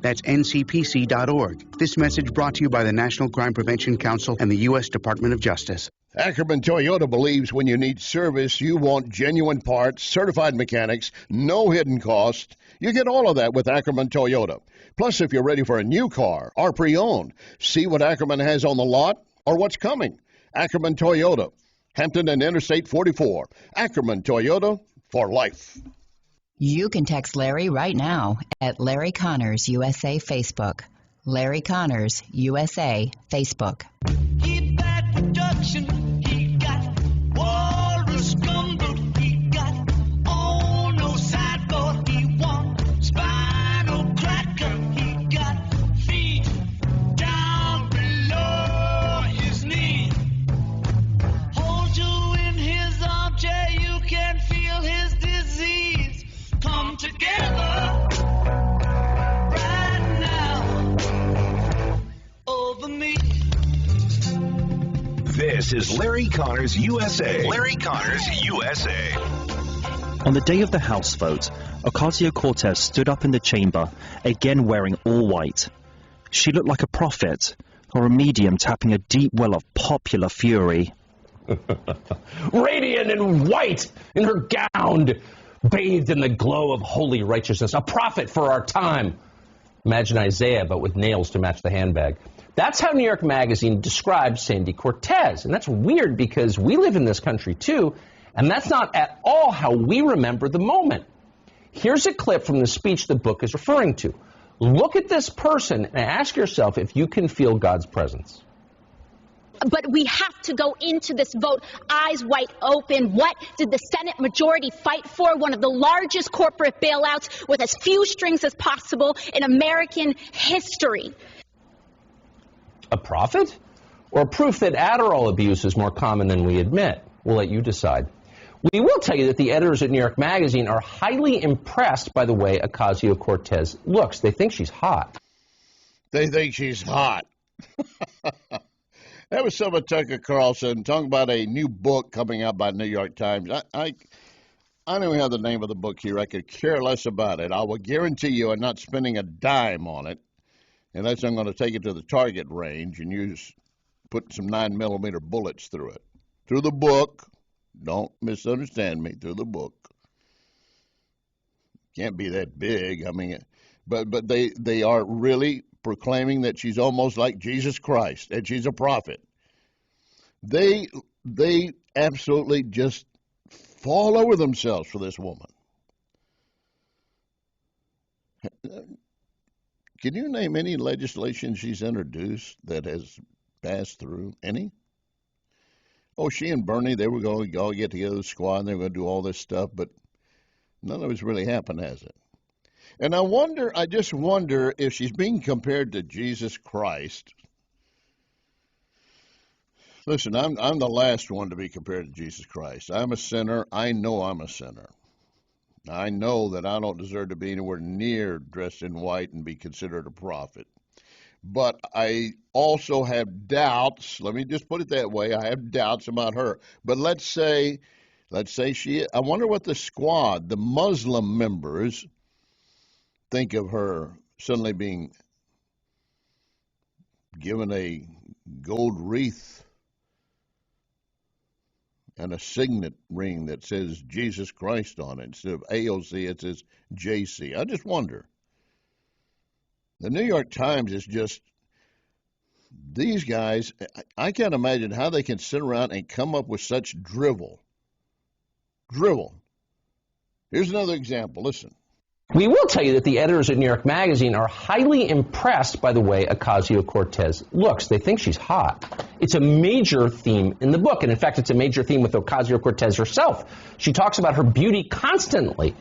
That's ncpc.org. This message brought to you by the National Crime Prevention Council and the U.S. Department of Justice. Ackerman Toyota believes when you need service, you want genuine parts, certified mechanics, no hidden cost. You get all of that with Ackerman Toyota. Plus, if you're ready for a new car or pre-owned, see what Ackerman has on the lot or what's coming. Ackerman Toyota, Hampton and Interstate 44. Ackerman Toyota for life. You can text Larry right now at Larry Connors USA Facebook. Larry Connors USA Facebook. He bad production, he got walrus gumbo, he got oh no sideboard, he want spinal cracker, he got feet down below his knee. Hold you in his armchair, you can feel his disease come together right now over me. This is Larry Connors USA. Larry Connors USA. On the day of the House vote, Ocasio-Cortez stood up in the chamber, again wearing all white. She looked like a prophet, or a medium tapping a deep well of popular fury. Radiant and white in her gown, bathed in the glow of holy righteousness, a prophet for our time. Imagine Isaiah, but with nails to match the handbag. That's how New York Magazine describes Sandy Cortez. And that's weird because we live in this country too, and that's not at all how we remember the moment. Here's a clip from the speech the book is referring to. Look at this person and ask yourself if you can feel God's presence. But we have to go into this vote eyes wide open. What did the Senate majority fight for? One of the largest corporate bailouts with as few strings as possible in American history. A prophet? Or proof that Adderall abuse is more common than we admit? We'll let you decide. We will tell you that the editors at New York Magazine are highly impressed by the way Ocasio-Cortez looks. They think she's hot. They think she's hot. That was some of Tucker Carlson talking about a new book coming out by New York Times. I don't even have the name of the book here. I could care less about it. I will guarantee you I'm not spending a dime on it unless I'm going to take it to the target range and put some 9mm bullets through it. Through the book. Don't misunderstand me. Through the book. Can't be that big. I mean, but they are really proclaiming that she's almost like Jesus Christ and she's a prophet. They absolutely just fall over themselves for this woman. Can you name any legislation she's introduced that has passed through? Any? Oh, she and Bernie, they were going to all get together, the squad, and they were going to do all this stuff, but none of it's really happened, has it? And I just wonder if she's being compared to Jesus Christ. Listen, I'm the last one to be compared to Jesus Christ. I'm a sinner. I know I'm a sinner. I know that I don't deserve to be anywhere near dressed in white and be considered a prophet. But I also have doubts. Let me just put it that way. I have doubts about her. But let's say I wonder what the squad, the Muslim members, think of her suddenly being given a gold wreath and a signet ring that says Jesus Christ on it. Instead of AOC, it says JC. I just wonder. The New York Times is just, these guys, I can't imagine how they can sit around and come up with such drivel. Drivel. Here's another example. Listen. We will tell you that the editors at New York Magazine are highly impressed by the way Ocasio-Cortez looks. They think she's hot. It's a major theme in the book, and in fact, it's a major theme with Ocasio-Cortez herself. She talks about her beauty constantly.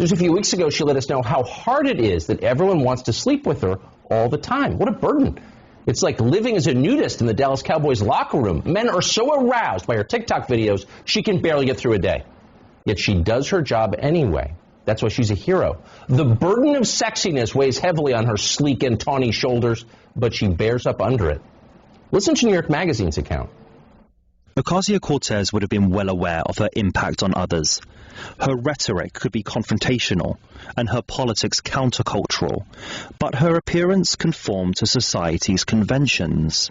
Just a few weeks ago, she let us know how hard it is that everyone wants to sleep with her all the time. What a burden. It's like living as a nudist in the Dallas Cowboys locker room. Men are so aroused by her TikTok videos, she can barely get through a day. Yet she does her job anyway. That's why she's a hero. The burden of sexiness weighs heavily on her sleek and tawny shoulders, but she bears up under it. Listen to New York Magazine's account. Ocasio-Cortez would have been well aware of her impact on others. Her rhetoric could be confrontational and her politics countercultural, but her appearance conformed to society's conventions.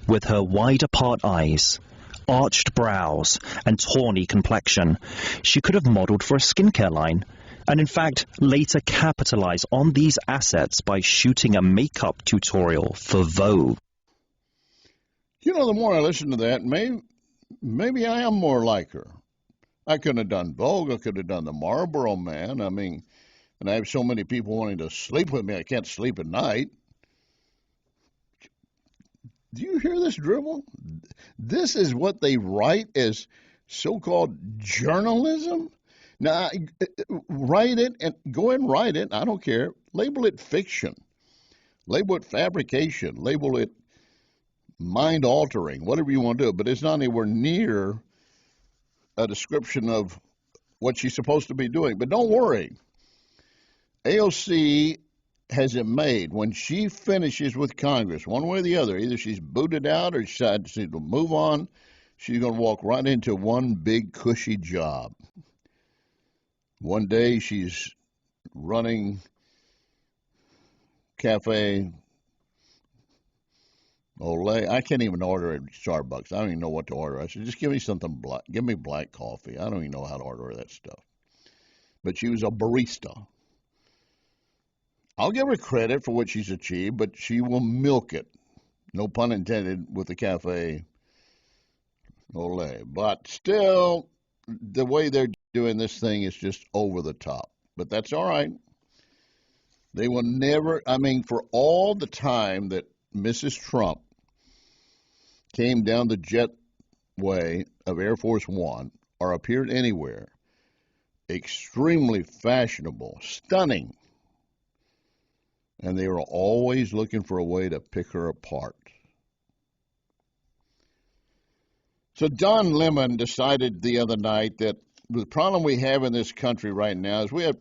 With her wide-apart eyes, arched brows, and tawny complexion, she could have modeled for a skincare line, and in fact later capitalized on these assets by shooting a makeup tutorial for Vogue. You know, the more I listen to that, maybe I am more like her. I could have done Vogue. I could have done the Marlboro Man. I mean, and I have so many people wanting to sleep with me, I can't sleep at night. Do you hear this dribble? This is what they write as so-called journalism? Now, write it and go and write it. I don't care. Label it fiction. Label it fabrication. Label it mind-altering, whatever you want to do. But it's not anywhere near a description of what she's supposed to be doing. But don't worry. AOC has it made. When she finishes with Congress, one way or the other, either she's booted out or she decides to move on, she's going to walk right into one big cushy job. One day she's running Cafe Olay. I can't even order at Starbucks. I don't even know what to order. I said, just give me something black. Give me black coffee. I don't even know how to order that stuff. But she was a barista. I'll give her credit for what she's achieved, but she will milk it. No pun intended with the Cafe Olay. But still, the way they're doing this thing is just over the top. But that's all right. They will never, for all the time that Mrs. Trump came down the jetway of Air Force One or appeared anywhere, extremely fashionable, stunning, and they were always looking for a way to pick her apart. So Don Lemon decided the other night that the problem we have in this country right now is we have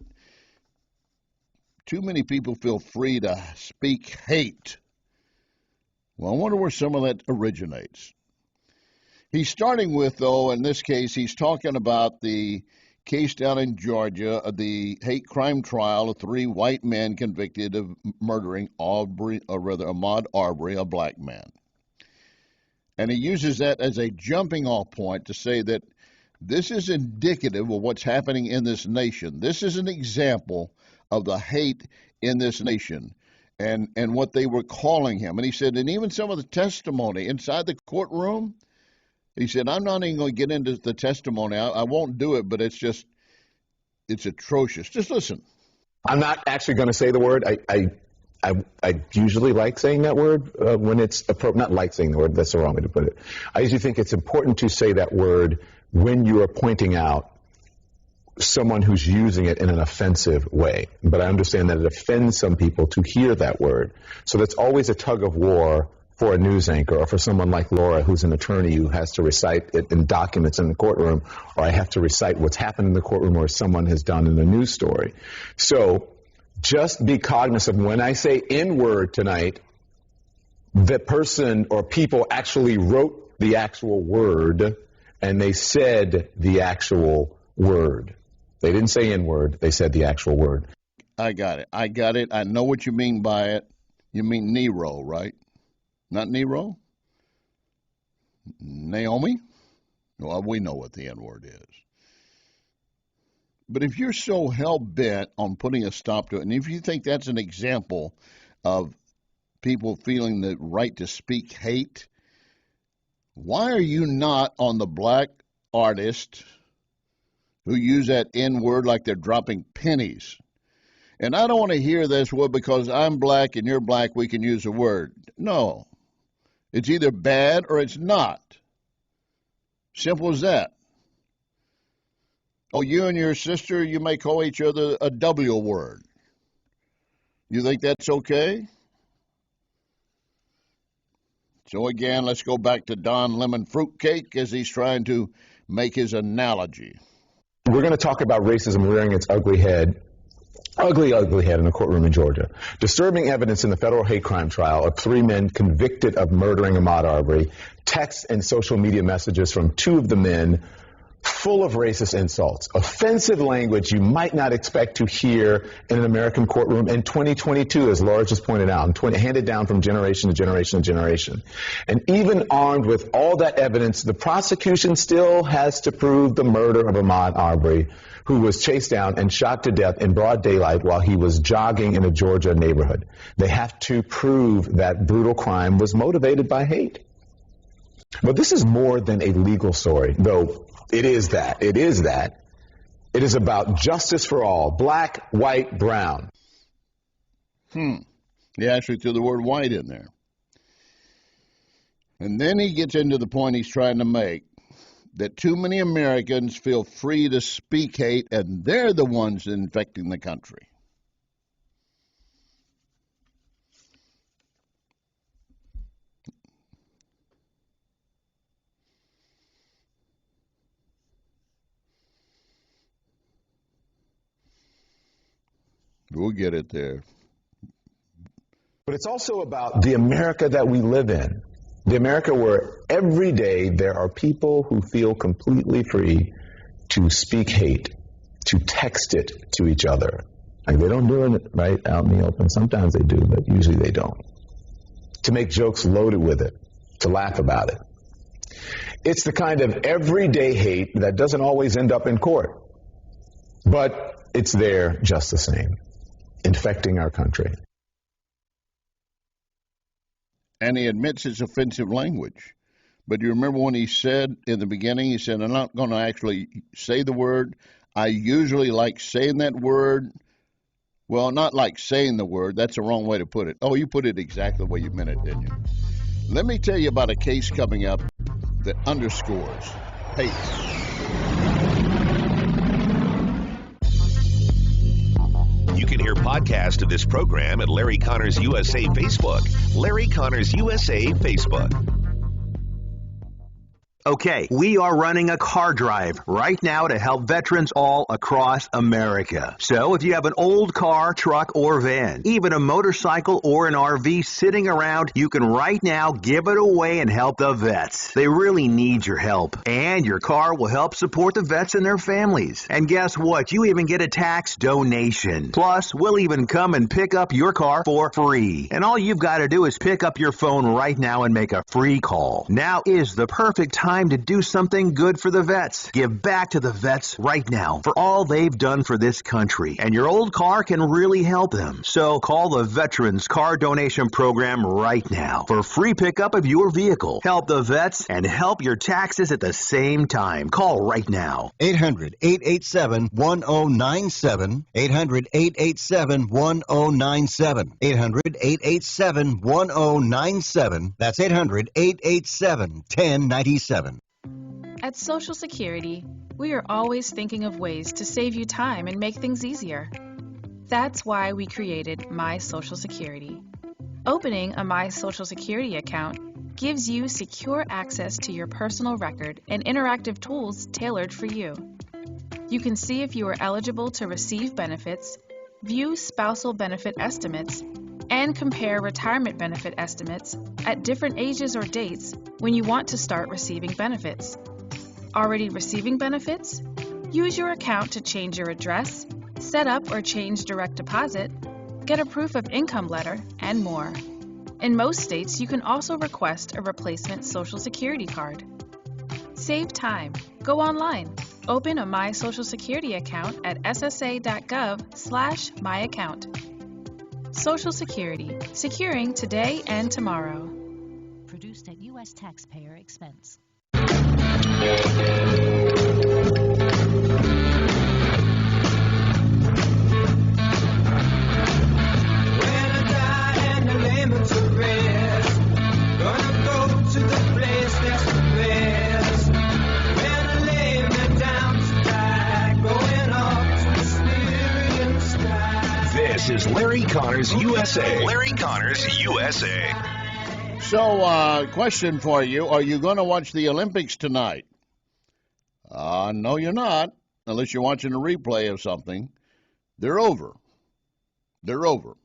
too many people feel free to speak hate. Well, I wonder where some of that originates. He's starting with, though, in this case, he's talking about the case down in Georgia, the hate crime trial of 3 white men convicted of murdering Ahmaud Arbery, a black man. And he uses that as a jumping off point to say that this is indicative of what's happening in this nation. This is an example of the hate in this nation and what they were calling him. And he said, and even some of the testimony inside the courtroom, he said, I'm not even going to get into the testimony. I won't do it, but it's atrocious. Just listen. I'm not actually going to say the word. I usually like saying that word when it's appropriate. Not like saying the word. That's the wrong way to put it. I usually think it's important to say that word when you are pointing out someone who's using it in an offensive way. But I understand that it offends some people to hear that word. So that's always a tug of war for a news anchor or for someone like Laura, who's an attorney who has to recite it in documents in the courtroom, or I have to recite what's happened in the courtroom or someone has done in a news story. So just be cognizant of when I say N-word tonight, the person or people actually wrote the actual word and they said the actual word. They didn't say N-word, they said the actual word. I got it. I know what you mean by it. You mean Nero, right? Not Nero? Naomi? Well, we know what the N-word is. But if you're so hell-bent on putting a stop to it, and if you think that's an example of people feeling the right to speak hate, why are you not on the black artists who use that N-word like they're dropping pennies? And I don't want to hear this, well, because I'm black and you're black, we can use a word. No. It's either bad or it's not. Simple as that. Oh, you and your sister, you may call each other a W word. You think that's okay? So again, let's go back to Don Lemon Fruitcake as he's trying to make his analogy. We're going to talk about racism rearing its ugly head in a courtroom in Georgia. Disturbing evidence in the federal hate crime trial of 3 men convicted of murdering Ahmaud Arbery. Texts and social media messages from 2 of the men full of racist insults. Offensive language you might not expect to hear in an American courtroom in 2022, as Laura just pointed out, and handed down from generation to generation to generation. And even armed with all that evidence, the prosecution still has to prove the murder of Ahmaud Arbery, who was chased down and shot to death in broad daylight while he was jogging in a Georgia neighborhood. They have to prove that brutal crime was motivated by hate. But this is more than a legal story, though it is that. It is that. It is about justice for all, black, white, brown. He actually threw the word white in there. And then he gets into the point he's trying to make, that too many Americans feel free to speak hate, and they're the ones infecting the country. We'll get it there. But it's also about the America that we live in. The America where every day there are people who feel completely free to speak hate, to text it to each other. Like, they don't do it right out in the open. Sometimes they do, but usually they don't. To make jokes loaded with it, to laugh about it. It's the kind of everyday hate that doesn't always end up in court. But it's there just the same, infecting our country. And he admits it's offensive language. But you remember when he said in the beginning, he said, I'm not going to actually say the word. I usually like saying that word. Well, not like saying the word. That's the wrong way to put it. Oh, you put it exactly the way you meant it, didn't you? Let me tell you about a case coming up that underscores hate. You can hear podcasts of this program at Larry Connors USA Facebook. Larry Connors USA Facebook. Okay, we are running a car drive right now to help veterans all across America. So if you have an old car, truck, or van, even a motorcycle or an RV sitting around, you can right now give it away and help the vets. They really need your help. And your car will help support the vets and their families. And guess what? You even get a tax donation. Plus, we'll even come and pick up your car for free. And all you've got to do is pick up your phone right now and make a free call. Now is the perfect time to do something good for the vets. Give back to the vets right now for all they've done for this country. And your old car can really help them. So call the Veterans Car Donation Program right now for free pickup of your vehicle. Help the vets and help your taxes at the same time. Call right now. 800-887-1097. 800-887-1097. 800-887-1097. That's 800-887-1097. At Social Security, we are always thinking of ways to save you time and make things easier. That's why we created My Social Security. Opening a My Social Security account gives you secure access to your personal record and interactive tools tailored for you. You can see if you are eligible to receive benefits, view spousal benefit estimates, and compare retirement benefit estimates at different ages or dates when you want to start receiving benefits. Already receiving benefits? Use your account to change your address, set up or change direct deposit, get a proof of income letter, and more. In most states, you can also request a replacement Social Security card. Save time. Go online. Open a My Social Security account at ssa.gov/myaccount. Social Security, securing today and tomorrow. Produced at U.S. taxpayer expense. When I die and the layman to rest, gonna go to the place that's the best. When I lay me down to die, going up to the spirit in the sky. This is Larry Connors USA. Larry Connors USA. So, question for you. Are you going to watch the Olympics tonight? No, you're not, unless you're watching a replay of something. They're over. They're over.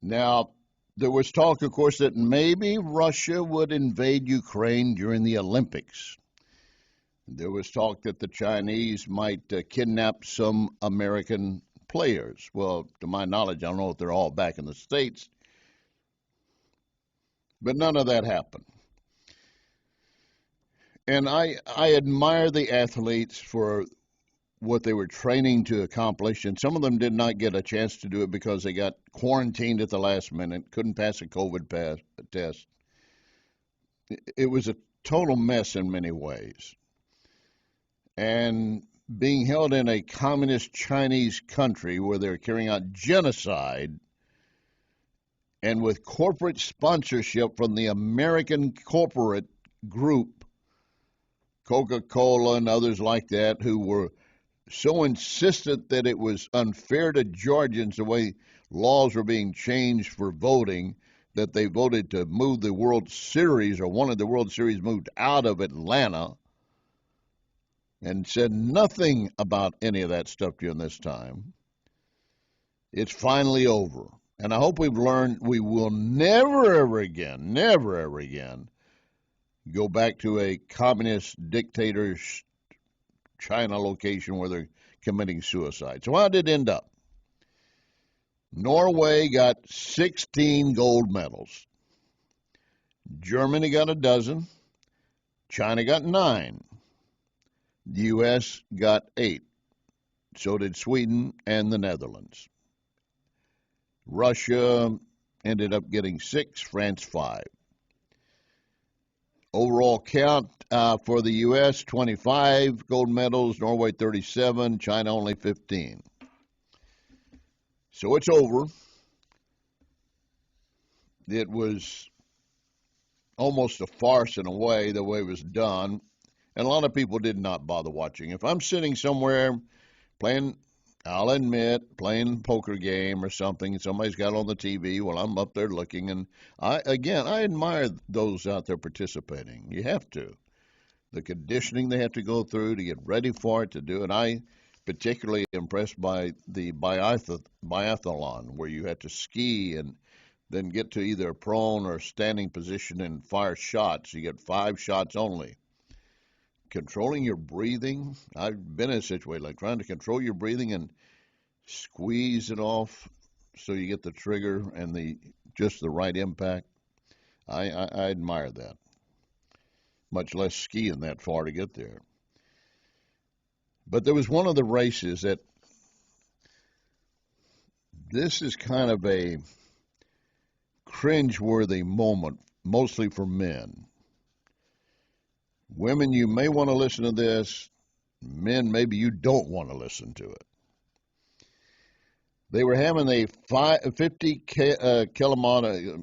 Now, there was talk, of course, that maybe Russia would invade Ukraine during the Olympics. There was talk that the Chinese might kidnap some American players. Well, to my knowledge, I don't know if they're all back in the States. But none of that happened. And I admire the athletes for what they were training to accomplish, and some of them did not get a chance to do it because they got quarantined at the last minute, couldn't pass a COVID test. It was a total mess in many ways. And being held in a communist Chinese country where they're carrying out genocide and with corporate sponsorship from the American corporate group, Coca-Cola and others like that, who were so insistent that it was unfair to Georgians the way laws were being changed for voting that they voted to move the World Series, or wanted the World Series moved out of Atlanta, and said nothing about any of that stuff during this time. It's finally over. And I hope we've learned we will never, ever again, go back to a communist dictator China location where they're committing suicide. So how did it end up? Norway got 16 gold medals. Germany got a dozen. China got 9. The U.S. got 8. So did Sweden and the Netherlands. Russia ended up getting 6, France 5. Overall count for the U.S., 25 gold medals, Norway 37, China only 15. So it's over. It was almost a farce in a way, the way it was done, and a lot of people did not bother watching. If I'm sitting somewhere playing, I'll admit, playing a poker game or something, somebody's got on the TV while I'm up there looking, and I admire those out there participating. You have to. The conditioning they have to go through to get ready for it, to do it. I particularly impressed by the biathlon, where you had to ski and then get to either a prone or standing position and fire shots. You get 5 shots only. Controlling your breathing. I've been in a situation like trying to control your breathing and squeeze it off so you get the trigger and just the right impact. I admire that. Much less skiing that far to get there. But there was one of the races that this is kind of a cringe-worthy moment, mostly for men. Women, you may want to listen to this. Men, maybe you don't want to listen to it. They were having a 50 kilometer,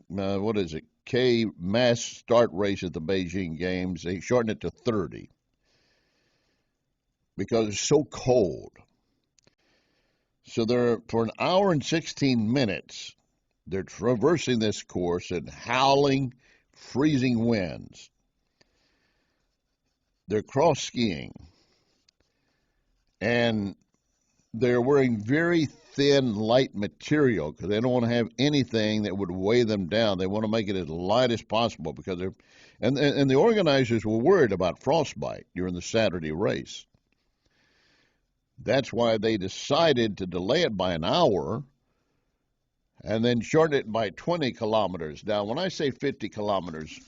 K mass start race at the Beijing Games. They shortened it to 30 because it's so cold. So for an hour and 16 minutes, they're traversing this course in howling, freezing winds. They're cross skiing, and they're wearing very thin, light material because they don't want to have anything that would weigh them down. They want to make it as light as possible because and the organizers were worried about frostbite during the Saturday race. That's why they decided to delay it by an hour and then shorten it by 20 kilometers. Now, when I say 50 kilometers,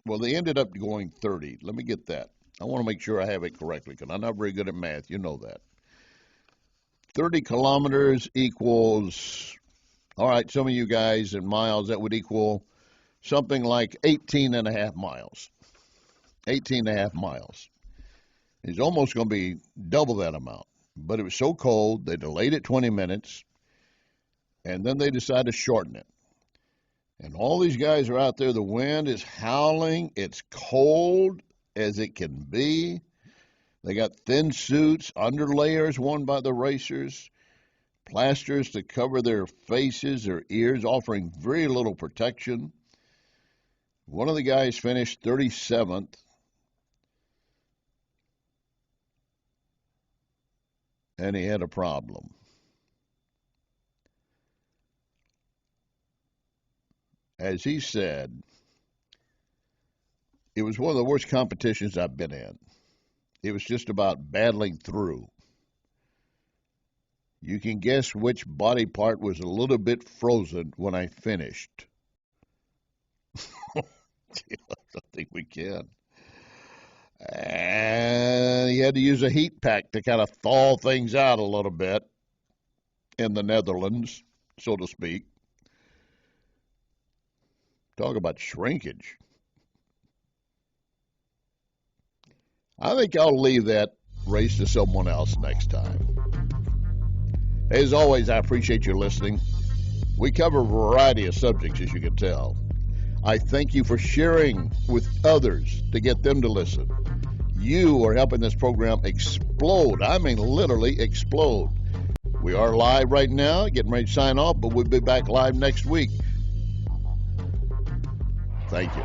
well, they ended up going 30. Let me get that. I want to make sure I have it correctly because I'm not very good at math. You know that. 30 kilometers equals, all right, some of you guys in miles, that would equal something like 18 and a half miles. 18 and a half miles. It's almost going to be double that amount. But it was so cold, they delayed it 20 minutes, and then they decided to shorten it. And all these guys are out there. The wind is howling. It's cold as it can be. They got thin suits, underlayers worn by the racers, plasters to cover their faces, their ears, offering very little protection. One of the guys finished 37th. And he had a problem. As he said, it was one of the worst competitions I've been in. It was just about battling through. You can guess which body part was a little bit frozen when I finished. I don't think we can. And he had to use a heat pack to kind of thaw things out a little bit in the Netherlands, so to speak. Talk about shrinkage. I think I'll leave that race to someone else next time. As always, I appreciate you listening. We cover a variety of subjects, as you can tell. I thank you for sharing with others to get them to listen. You are helping this program explode. I mean, literally explode. We are live right now, getting ready to sign off, but we'll be back live next week. Thank you.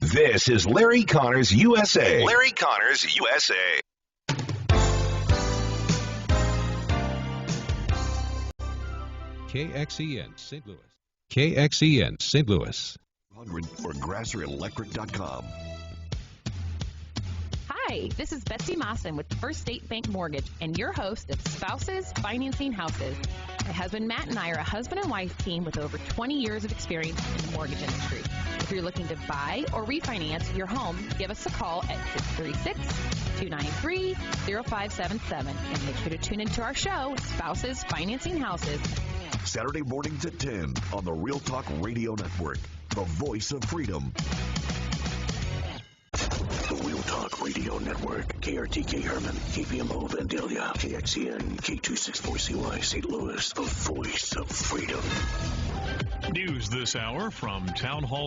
This is Larry Connors USA. Larry Connors USA. KXEN St. Louis. KXEN St. Louis. 100 or GrasserElectric.com. Hi, this is Betsy Mawson with First State Bank Mortgage and your host of Spouses Financing Houses. My husband Matt and I are a husband and wife team with over 20 years of experience in the mortgage industry. If you're looking to buy or refinance your home, give us a call at 636-293-0577 and make sure to tune into our show, Spouses Financing Houses. Saturday mornings at 10 on the Real Talk Radio Network, the voice of freedom. The Real Talk Radio Network, KRTK Herman, KPMO Vandalia, KXEN, K264CY St. Louis, the voice of freedom. News this hour from Town Hall.